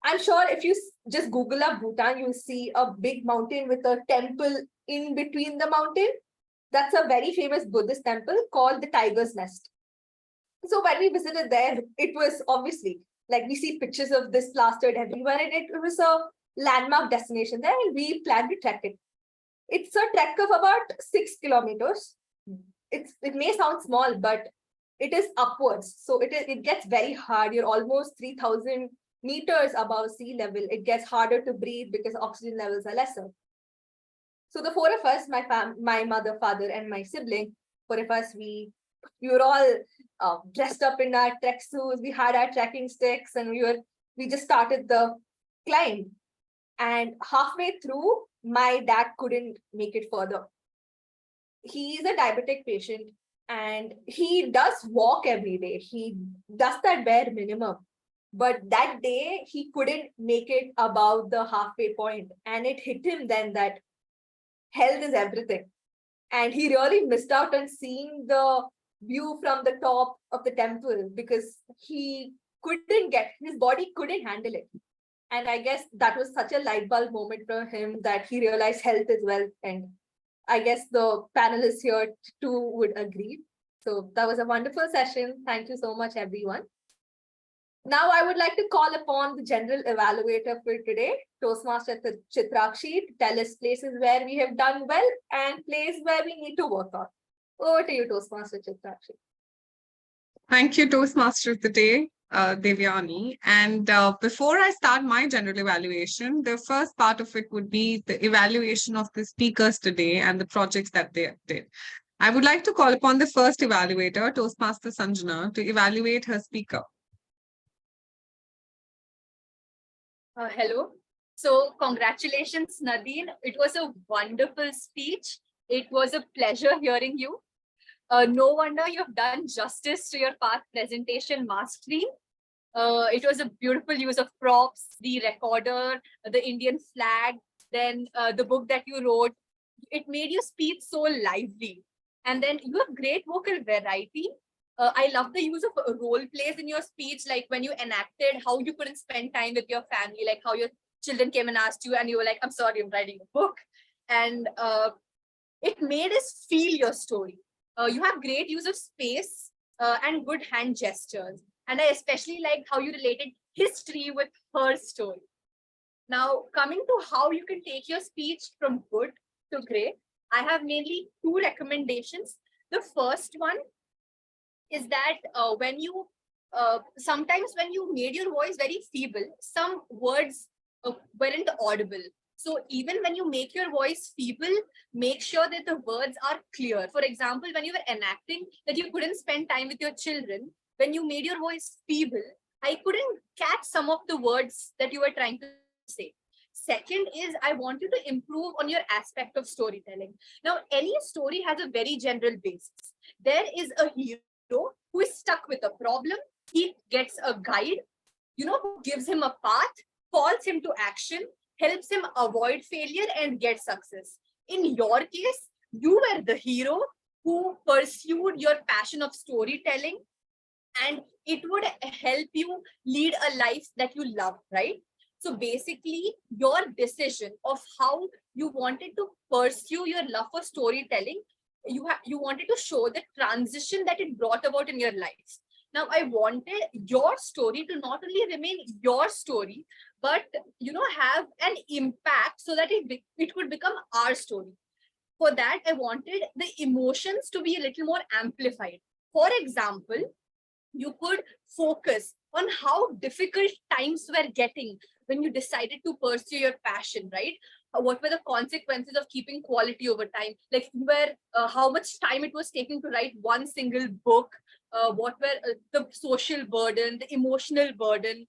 Speaker 3: I'm sure if you just Google up Bhutan, you'll see a big mountain with a temple in between the mountain. That's a very famous Buddhist temple called the Tiger's Nest. So when we visited there, it was obviously like we see pictures of this plastered everywhere, and it was a landmark destination there, and we planned to trek it. It's a trek of about 6 kilometers. It may sound small, but it is upwards. So it gets very hard. You're almost 3,000 meters above sea level. It gets harder to breathe because oxygen levels are lesser. So the four of us, my mother, father, and my sibling, four of us, we were all dressed up in our trek suits. We had our trekking sticks, and we just started the climb. And halfway through, my dad couldn't make it further. He is a diabetic patient, and he does walk every day. He does that bare minimum. But that day, he couldn't make it above the halfway point. And it hit him then that health is everything. And he really missed out on seeing the view from the top of the temple because his body couldn't handle it. And I guess that was such a light bulb moment for him that he realized health is wealth. And I guess the panelists here too would agree. So that was a wonderful session. Thank you so much, everyone. Now I would like to call upon the general evaluator for today, Toastmaster Chitrakshi, to tell us places where we have done well and places where we need to work on. Over to you, Toastmaster Chitrakshi.
Speaker 7: Thank you, Toastmaster of the day, Devayani. And before I start my general evaluation, the first part of it would be the evaluation of the speakers today and the projects that they did. I would like to call upon the first evaluator, Toastmaster Sanjana, to evaluate her speaker.
Speaker 9: Hello. So congratulations, Nadine. It was a wonderful speech. It was a pleasure hearing you. No wonder you've done justice to your past presentation mastery. It was a beautiful use of props, the recorder, the Indian flag, then the book that you wrote. It made your speech so lively. And then you have great vocal variety. I love the use of role plays in your speech, like when you enacted how you couldn't spend time with your family, like how your children came and asked you and you were like, I'm sorry, I'm writing a book. And it made us feel your story. You have great use of space and good hand gestures. And I especially liked how you related history with her story. Now, coming to how you can take your speech from good to great, I have mainly two recommendations. The first one is that sometimes when you made your voice very feeble, some words weren't audible. So even when you make your voice feeble, make sure that the words are clear. For example, when you were enacting that you couldn't spend time with your children, when you made your voice feeble, I couldn't catch some of the words that you were trying to say. Second is I want you to improve on your aspect of storytelling. Now, any story has a very general basis. There is a hero who is stuck with a problem. He gets a guide, who gives him a path, calls him to action, helps him avoid failure and get success. In your case, you were the hero who pursued your passion of storytelling, and it would help you lead a life that you love, right? So basically, your decision of how you wanted to pursue your love for storytelling, you wanted to show the transition that it brought about in your life. Now, I wanted your story to not only remain your story, but have an impact so that it could become our story. For that, I wanted the emotions to be a little more amplified. For example, you could focus on how difficult times were getting when you decided to pursue your passion, right? What were the consequences of keeping quality over time? Like how much time it was taking to write one single book, what were the social burden, the emotional burden,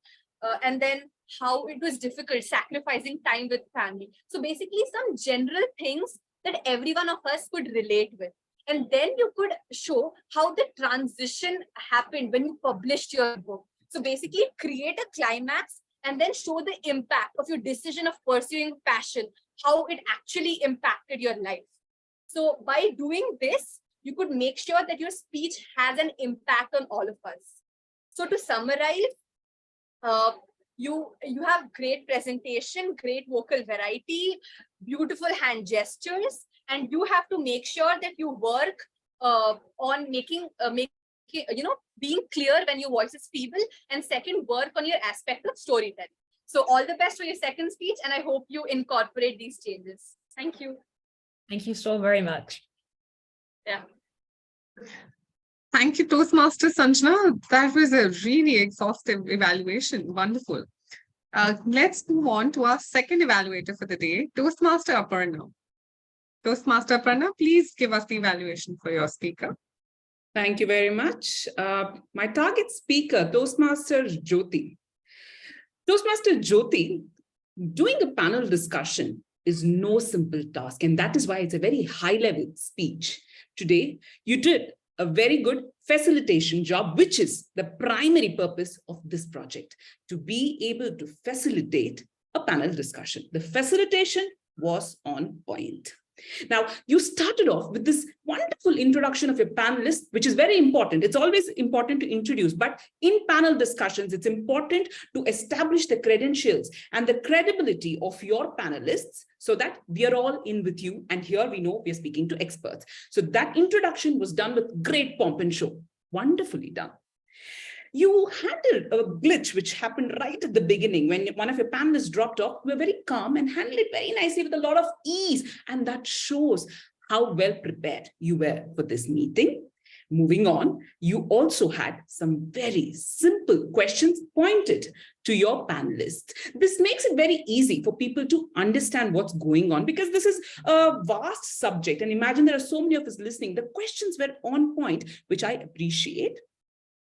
Speaker 9: and then how it was difficult sacrificing time with family. So basically some general things that every one of us could relate with. And then you could show how the transition happened when you published your book. So basically create a climax and then show the impact of your decision of pursuing passion, how it actually impacted your life. So by doing this, you could make sure that your speech has an impact on all of us. So to summarize, you have great presentation, great vocal variety, beautiful hand gestures, and you have to make sure that you work on making being clear when your voice is feeble, and second, work on your aspect of storytelling. So all the best for your second speech, and I hope you incorporate these changes. Thank you.
Speaker 10: Thank you so very much.
Speaker 9: Yeah.
Speaker 7: Thank you, Toastmaster Sanjana. That was a really exhaustive evaluation. Wonderful. Let's move on to our second evaluator for the day, Toastmaster Aparna. Toastmaster Aparna, please give us the evaluation for your speaker.
Speaker 5: Thank you very much. My target speaker, Toastmaster Jyoti. Toastmaster Jyoti, doing a panel discussion is no simple task, and that is why it's a very high-level speech. Today, you did a very good facilitation job, which is the primary purpose of this project, to be able to facilitate a panel discussion. The facilitation was on point. Now, you started off with this wonderful introduction of your panelists, which is very important. It's always important to introduce, but in panel discussions, it's important to establish the credentials and the credibility of your panelists so that we are all in with you. And here we know we are speaking to experts. So that introduction was done with great pomp and show. Wonderfully done. You handled a glitch which happened right at the beginning when one of your panelists dropped off. You were very calm and handled it very nicely with a lot of ease. And that shows how well prepared you were for this meeting. Moving on, you also had some very simple questions pointed to your panelists. This makes it very easy for people to understand what's going on, because this is a vast subject. And imagine there are so many of us listening. The questions were on point, which I appreciate.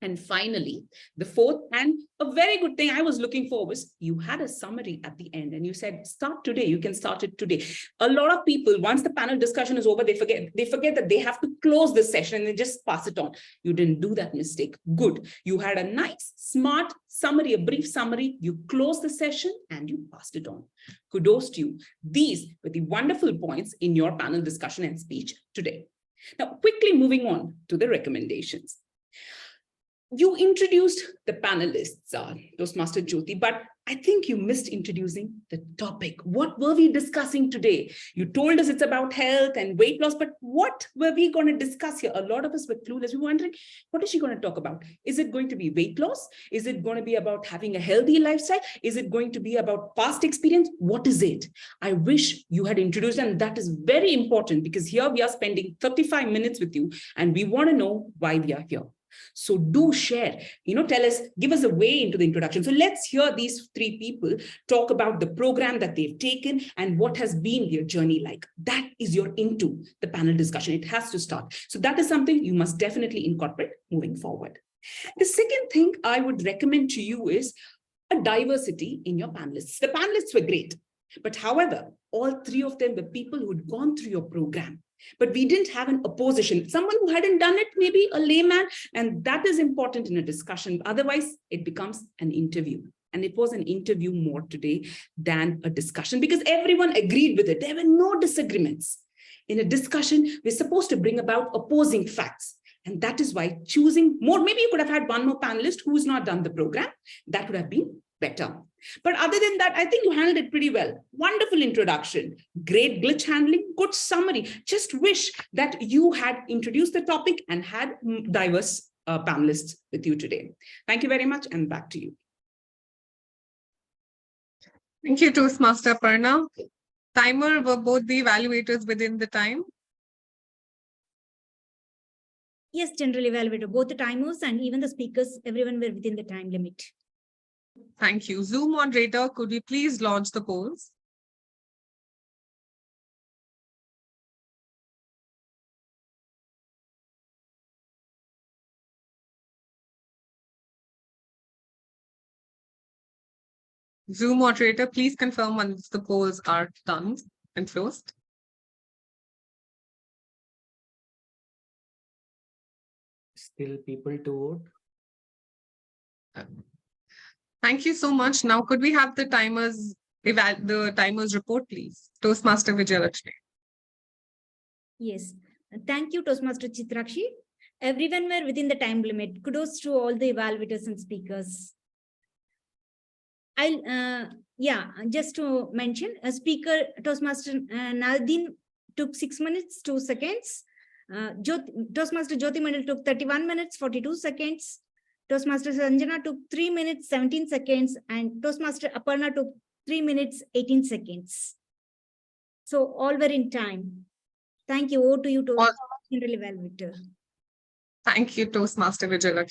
Speaker 5: And finally, the fourth and a very good thing I was looking for was you had a summary at the end and you said, start today, you can start it today. A lot of people, once the panel discussion is over, they forget that they have to close the session and they just pass it on. You didn't do that mistake. Good. You had a nice, smart summary, a brief summary. You closed the session and you passed it on. Kudos to you. These were the wonderful points in your panel discussion and speech today. Now, quickly moving on to the recommendations. You introduced the panelists, Toastmaster Jyoti, but I think you missed introducing the topic. What were we discussing today? You told us it's about health and weight loss, but what were we going to discuss here? A lot of us were clueless. We were wondering, what is she going to talk about? Is it going to be weight loss? Is it going to be about having a healthy lifestyle? Is it going to be about past experience? What is it? I wish you had introduced, and that is very important because here we are spending 35 minutes with you and we want to know why we are here. So do share, tell us, give us a way into the introduction. So let's hear these three people talk about the program that they've taken and what has been their journey like. That is your into the panel discussion. It has to start. So that is something you must definitely incorporate moving forward. The second thing I would recommend to you is a diversity in your panelists. The panelists were great, but however, all three of them were people who had gone through your program. But we didn't have an opposition, someone who hadn't done it, maybe a layman, and that is important in a discussion. Otherwise, it becomes an interview. And it was an interview more today than a discussion because everyone agreed with it. There were no disagreements. In a discussion, we're supposed to bring about opposing facts. And that is why choosing more, maybe you could have had one more panelist who's not done the program. That would have been better. But other than that, I think you handled it pretty well. Wonderful introduction, great glitch handling, good summary. Just wish that you had introduced the topic and had diverse panelists with you today. Thank you very much, and back to you.
Speaker 7: Thank you, Toastmaster Aparna. Timer, were both the evaluators within the time?
Speaker 8: Yes, general evaluator, both the timers and even the speakers, everyone were within the time limit.
Speaker 7: Thank you. Zoom moderator, could you please launch the polls? Zoom moderator, please confirm once the polls are done and closed.
Speaker 2: Still people to vote.
Speaker 7: Thank you so much. Now, could we have the timers report, please? Toastmaster Vijaya.
Speaker 8: Yes. Thank you, Toastmaster Chitrakshi. Everyone were within the time limit. Kudos to all the evaluators and speakers. Just to mention, a speaker, Toastmaster Nadine took 6 minutes, 2 seconds. Toastmaster Jyoti Mandal took 31 minutes, 42 seconds. Toastmaster Sanjana took 3 minutes, 17 seconds. And Toastmaster Aparna took 3 minutes, 18 seconds. So all were in time. Thank you. Over to you, General Evaluator.
Speaker 7: Thank you, Toastmaster Vijaya.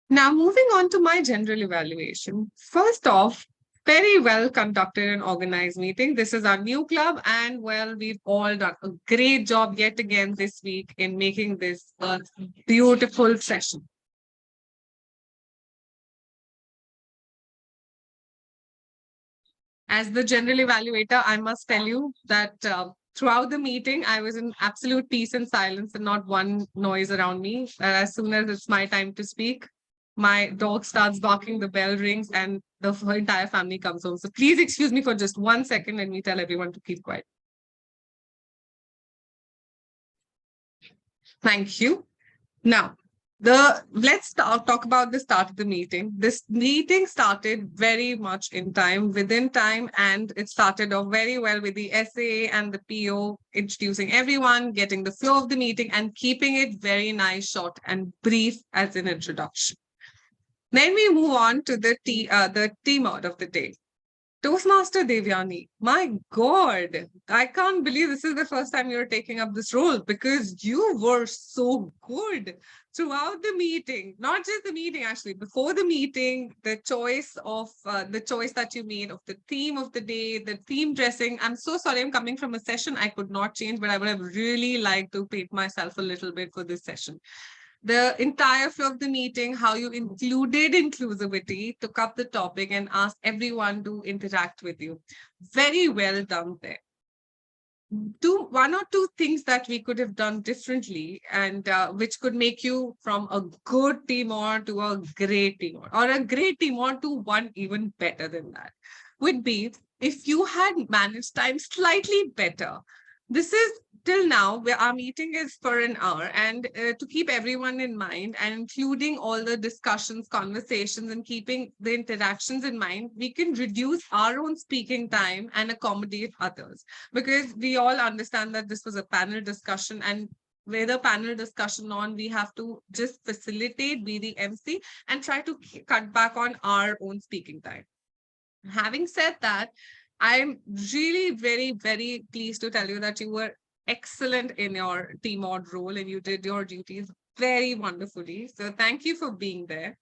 Speaker 7: Now, moving on to my general evaluation. First off, very well conducted and organized meeting. This is our new club, and well, we've all done a great job yet again this week in making this a beautiful session. As the general evaluator, I must tell you that throughout the meeting, I was in absolute peace and silence and not one noise around me. As soon as it's my time to speak, my dog starts barking, the bell rings, and the entire family comes home. So please excuse me for just 1 second. Let me tell everyone to keep quiet. Thank you. Now, let's talk about the start of the meeting. This meeting started very much in time, within time, and it started off very well with the SA and the PO introducing everyone, getting the flow of the meeting, and keeping it very nice, short, and brief as an introduction. Then we move on to the TMOD of the day. Toastmaster Devayani, my God, I can't believe this is the first time you're taking up this role because you were so good throughout the meeting, not just the meeting, actually, before the meeting, the choice that you made of the theme of the day, the theme dressing. I'm so sorry, I'm coming from a session I could not change, but I would have really liked to paint myself a little bit for this session. The entire flow of the meeting, how you included inclusivity, took up the topic and asked everyone to interact with you. Very well done there. One or two things that we could have done differently and which could make you from a good TMOD to a great TMOD or a great TMOD to one even better than that would be if you had managed time slightly better. This is till now where our meeting is for an hour, and to keep everyone in mind and including all the discussions, conversations, and keeping the interactions in mind, we can reduce our own speaking time and accommodate others, because we all understand that this was a panel discussion, and with a panel discussion on, we have to just facilitate, be the MC, and try to cut back on our own speaking time. Having said that, I'm really very, very pleased to tell you that you were excellent in your TMOD role and you did your duties very wonderfully. So thank you for being there.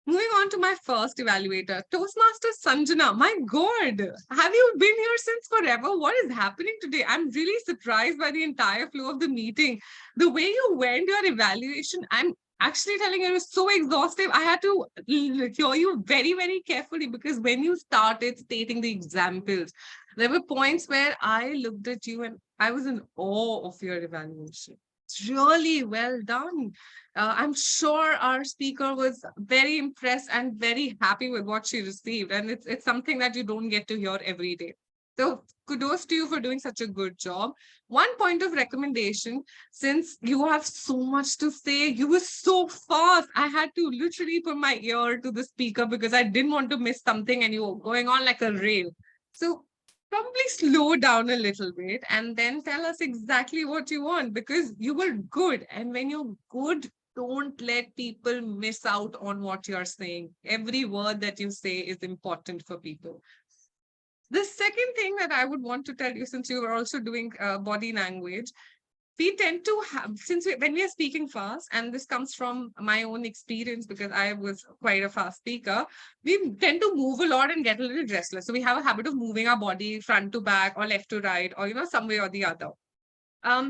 Speaker 7: Moving on to my first evaluator, Toastmaster Sanjana. My God, have you been here since forever? What is happening today? I'm really surprised by the entire flow of the meeting. The way you went your evaluation, I'm actually telling you, it was so exhaustive. I had to hear you very, very carefully because when you started stating the examples, there were points where I looked at you and I was in awe of your evaluation. It's really well done. I'm sure our speaker was very impressed and very happy with what she received. And it's something that you don't get to hear every day. So kudos to you for doing such a good job. One point of recommendation, since you have so much to say, you were so fast. I had to literally put my ear to the speaker because I didn't want to miss something and you were going on like a rail. So probably slow down a little bit and then tell us exactly what you want, because you were good. And when you're good, don't let people miss out on what you're saying. Every word that you say is important for people. The second thing that I would want to tell you, since you are also doing body language, we tend to have, when we are speaking fast, and this comes from my own experience because I was quite a fast speaker, we tend to move a lot and get a little restless. So we have a habit of moving our body front to back or left to right or, some way or the other.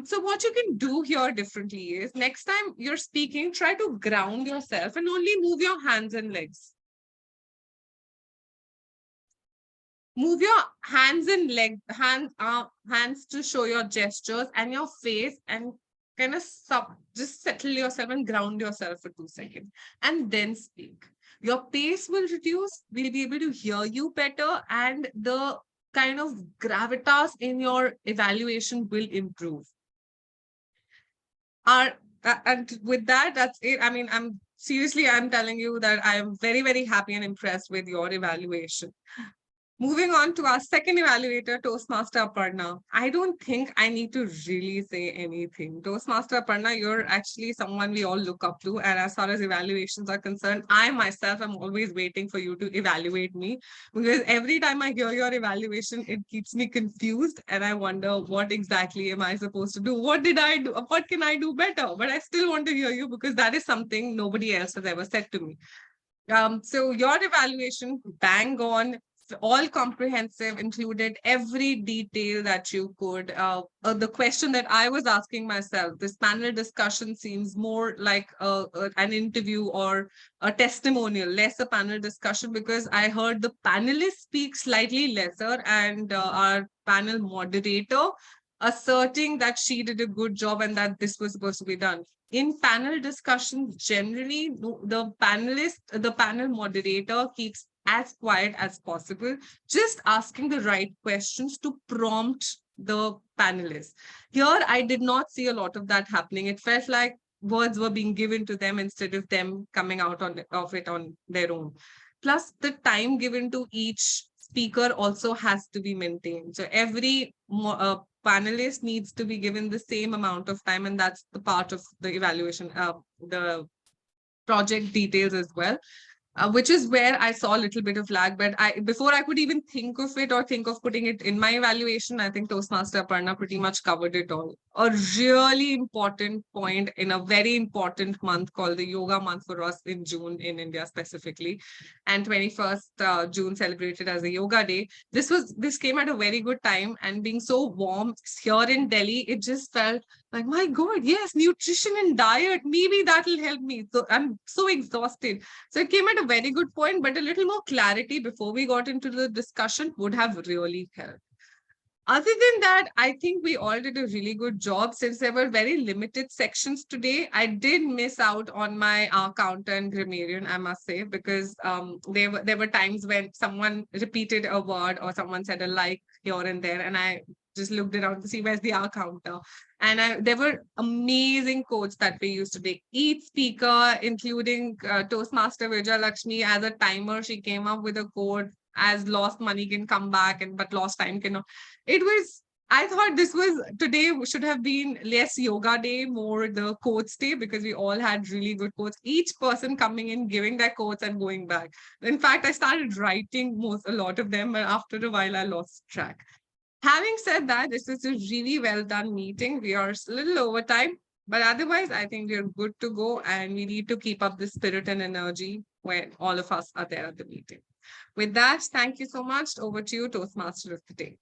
Speaker 7: So what you can do here differently is next time you're speaking, try to ground yourself and only move your hands and legs. Move your hands and hands to show your gestures and your face, and kind of just settle yourself and ground yourself for 2 seconds and then speak. Your pace will reduce. We'll be able to hear you better, and the kind of gravitas in your evaluation will improve. And with that, that's it. I mean, I'm telling you that I am very, very happy and impressed with your evaluation. moving on to our second evaluator, Toastmaster Aparna. I don't think I need to really say anything. Toastmaster Aparna, you're actually someone we all look up to. And as far as evaluations are concerned, I myself am always waiting for you to evaluate me, because every time I hear your evaluation, it keeps me confused. And I wonder, what exactly am I supposed to do? What did I do? What can I do better? But I still want to hear you, because that is something nobody else has ever said to me. So your evaluation, bang on, all comprehensive, included every detail that you could. The question that I was asking myself, this panel discussion seems more like an interview or a testimonial, less a panel discussion, because I heard the panelists speak slightly lesser, and our panel moderator asserting that she did a good job and that this was supposed to be done. In panel discussions, generally, the panel moderator keeps as quiet as possible, just asking the right questions to prompt the panelists. Here, I did not see a lot of that happening. It felt like words were being given to them instead of them coming out of it on their own. Plus, the time given to each speaker also has to be maintained. So every panelist needs to be given the same amount of time, and that's the part of the evaluation, the project details as well. Which is where I saw a little bit of lag, but before I could even think of it or think of putting it in my evaluation, I think Toastmaster Aparna pretty much covered it all. A really important point in a very important month called the Yoga Month for us in June in India specifically, and 21st June celebrated as a Yoga Day. This came at a very good time, and being so warm here in Delhi, it just felt like, my God, yes, nutrition and diet, maybe that will help me. So I'm so exhausted. So it came at a very good point, but a little more clarity before we got into the discussion would have really helped. Other than that, I think we all did a really good job. Since there were very limited sections today, I did miss out on my counter and grammarian, I must say, because there were times when someone repeated a word or someone said a like here and there, and I just looked around to see where's the R counter. And there were amazing quotes that we used to take. Each speaker, including Toastmaster Vijaya Lakshmi, as a timer, she came up with a quote, as lost money can come back, but lost time cannot. I thought today should have been less yoga day, more the quotes day, because we all had really good quotes. Each person coming in, giving their quotes and going back. In fact, I started writing a lot of them, but after a while I lost track. Having said that, this is a really well done meeting. We are a little over time, but otherwise I think we're good to go, and we need to keep up the spirit and energy when all of us are there at the meeting. With that, thank you so much. Over to you, Toastmaster of the day.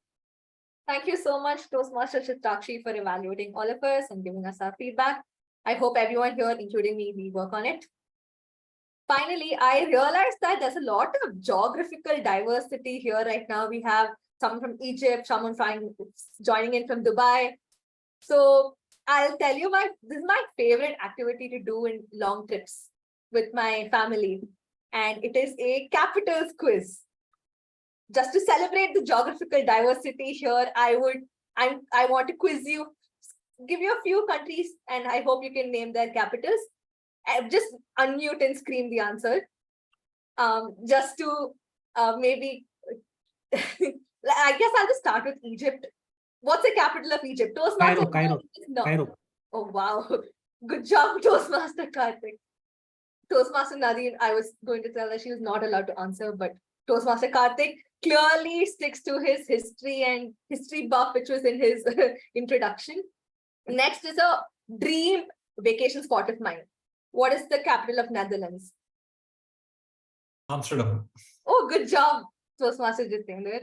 Speaker 3: Thank you so much, Toastmaster Chitakshi, for evaluating all of us and giving us our feedback. I hope everyone here, including me, we work on it. Finally, I realized that there's a lot of geographical diversity here right now. We have someone from Egypt, someone joining in from Dubai. So I'll tell you, this is my favorite activity to do in long trips with my family. And it is a capitals quiz. Just to celebrate the geographical diversity here, I want to quiz you, give you a few countries, and I hope you can name their capitals. Just unmute and scream the answer. Just to maybe, I guess I'll just start with Egypt. What's the capital of Egypt? Toastmaster
Speaker 2: Cairo.
Speaker 3: No.
Speaker 2: Cairo.
Speaker 3: Oh, wow. Good job, Toastmaster Karthik. Toastmaster Nadine, I was going to tell her she was not allowed to answer, but Toastmaster Karthik clearly sticks to his history and history buff, which was in his introduction. Next is a dream vacation spot of mine. What is the capital of Netherlands?
Speaker 6: Amsterdam.
Speaker 3: Oh, good job, Toastmaster Jitendra.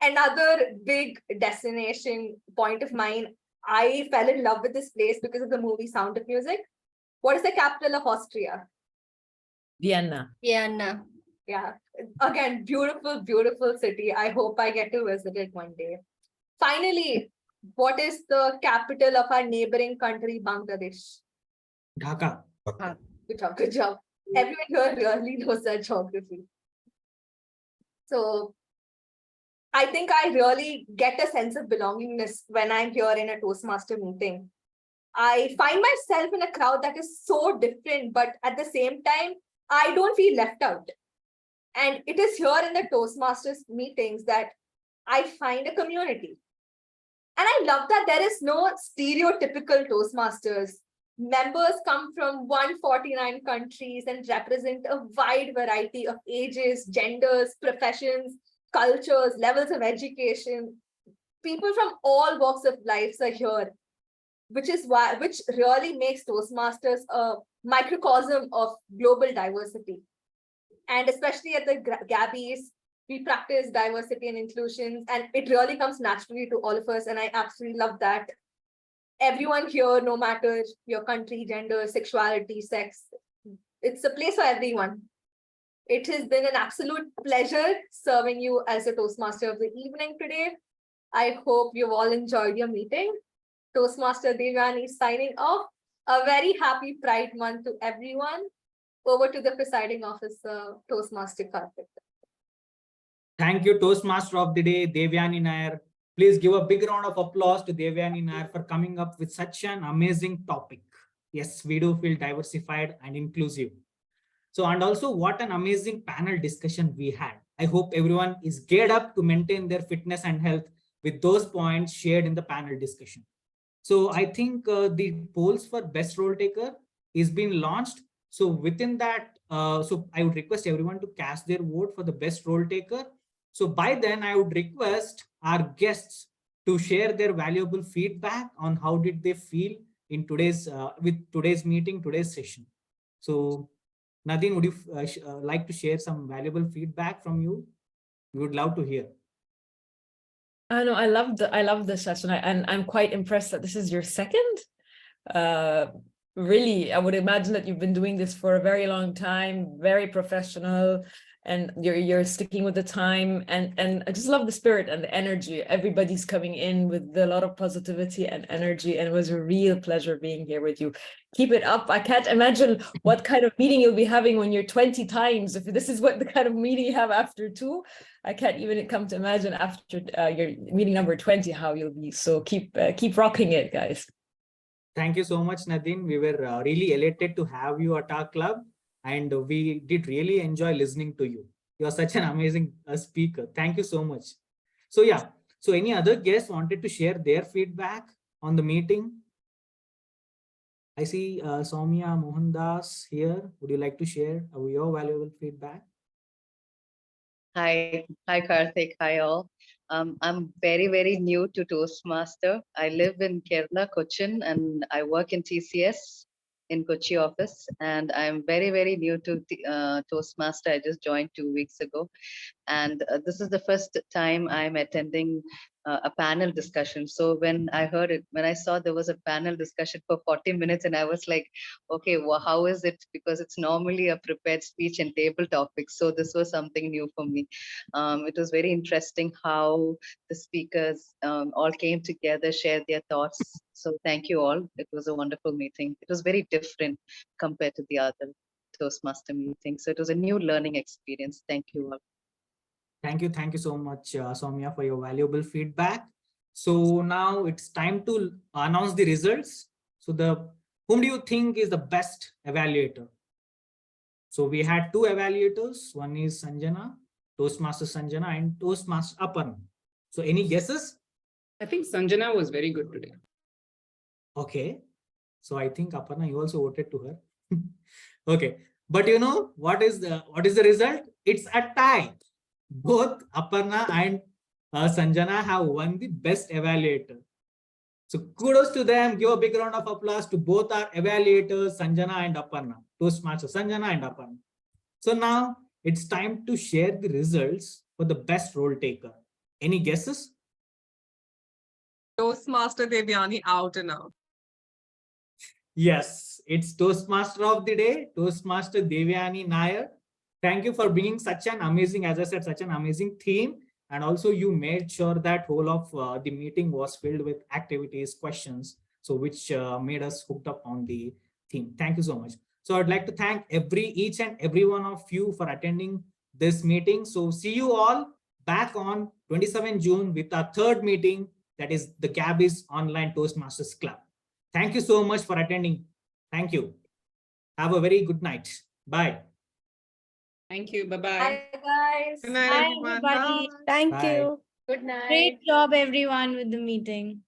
Speaker 3: Another big destination point of mine. I fell in love with this place because of the movie Sound of Music. What is the capital of Austria?
Speaker 10: Vienna.
Speaker 11: Vienna.
Speaker 3: Yeah, again, beautiful, beautiful city. I hope I get to visit it one day. Finally, what is the capital of our neighboring country, Bangladesh?
Speaker 2: Dhaka.
Speaker 3: Good job, good job. Everyone here really knows their geography. So I think I really get a sense of belongingness when I'm here in a Toastmaster meeting. I find myself in a crowd that is so different, but at the same time, I don't feel left out. And it is here in the Toastmasters meetings that I find a community. And I love that there is no stereotypical Toastmasters. Members come from 149 countries and represent a wide variety of ages, genders, professions, cultures, levels of education. People from all walks of life are here, which really makes Toastmasters a microcosm of global diversity. And especially at the Gabbys, we practice diversity and inclusion, and it really comes naturally to all of us. And I absolutely love that. Everyone here, no matter your country, gender, sexuality, sex, it's a place for everyone. It has been an absolute pleasure serving you as a Toastmaster of the evening today. I hope you've all enjoyed your meeting. Toastmaster Devayani signing off. A very happy Pride Month to everyone. Over to the presiding officer, Toastmaster Karthik.
Speaker 2: Thank you, Toastmaster of the day, Devayani Nair. Please give a big round of applause to Devayani Nair for coming up with such an amazing topic. Yes, we do feel diversified and inclusive. So, and also what an amazing panel discussion we had. I hope everyone is geared up to maintain their fitness and health with those points shared in the panel discussion. So I think the polls for best role taker is being launched. So within that, so I would request everyone to cast their vote for the best role taker. So by then I would request our guests to share their valuable feedback on how did they feel in today's with today's meeting, today's session. So Nadine, would you like to share some valuable feedback from you? We would love to hear.
Speaker 10: No, I love the session, and I'm quite impressed that this is your second. Really, I would imagine that you've been doing this for a very long time, very professional, and you're sticking with the time, and I just love the spirit and the energy. Everybody's coming in with a lot of positivity and energy, and it was a real pleasure being here with you. Keep it up. I can't imagine what kind of meeting you'll be having when you're 20 times. If this is what the kind of meeting you have after 2, I can't even come to imagine after your meeting number 20 how you'll be. So keep rocking it, guys.
Speaker 2: Thank you so much, Nadine. We were really elated to have you at our club, and we did really enjoy listening to you. You are such an amazing speaker. Thank you so much. So yeah, so any other guests wanted to share their feedback on the meeting? I see Soumya Mohandas here. Would you like to share your valuable feedback?
Speaker 14: Hi Karthik, hi all. I'm very, very new to Toastmaster. I live in Kerala, Cochin, and I work in TCS in Kochi office. And I'm very, very new to Toastmaster. I just joined 2 weeks ago. And this is the first time I'm attending a panel discussion. So when I heard it, when I saw there was a panel discussion for 40 minutes, and I was like, okay, well, how is it? Because it's normally a prepared speech and table topics. So this was something new for me. It was very interesting how the speakers all came together, shared their thoughts. So thank you all. It was a wonderful meeting. It was very different compared to the other Toastmaster meetings. So it was a new learning experience. Thank you all.
Speaker 2: Thank you so much, Soumya, for your valuable feedback. So now it's time to announce the results. So whom do you think is the best evaluator? So we had 2 evaluators. One is Sanjana, Toastmaster Sanjana, and Toastmaster Aparna. So any guesses?
Speaker 5: I think Sanjana was very good today.
Speaker 2: Okay. So I think Aparna, you also voted to her. Okay. But you know, what is the result? It's a tie. Both Aparna and Sanjana have won the best evaluator. So kudos to them. Give a big round of applause to both our evaluators, Sanjana and Aparna. Toastmaster Sanjana and Aparna. So now it's time to share the results for the best role taker. Any guesses?
Speaker 7: Toastmaster Devayani out and out.
Speaker 2: Yes, it's Toastmaster of the day, Toastmaster Devayani Nair. Thank you for bringing such an amazing, as I said, such an amazing theme. And also you made sure that whole of the meeting was filled with activities, questions, so which made us hooked up on the theme. Thank you so much. So I'd like to thank each and every one of you for attending this meeting. So see you all back on 27 June with our 3rd meeting, that is the Gabbys Online Toastmasters Club. Thank you so much for attending. Thank you. Have a very good night. Bye.
Speaker 5: Thank you. Bye-bye.
Speaker 3: Bye, guys.
Speaker 7: Good night,
Speaker 4: Bye,
Speaker 7: everyone.
Speaker 4: everybody.
Speaker 7: Bye.
Speaker 4: Thank
Speaker 2: Bye.
Speaker 4: you.
Speaker 3: Good night.
Speaker 4: Great job, everyone, with the meeting.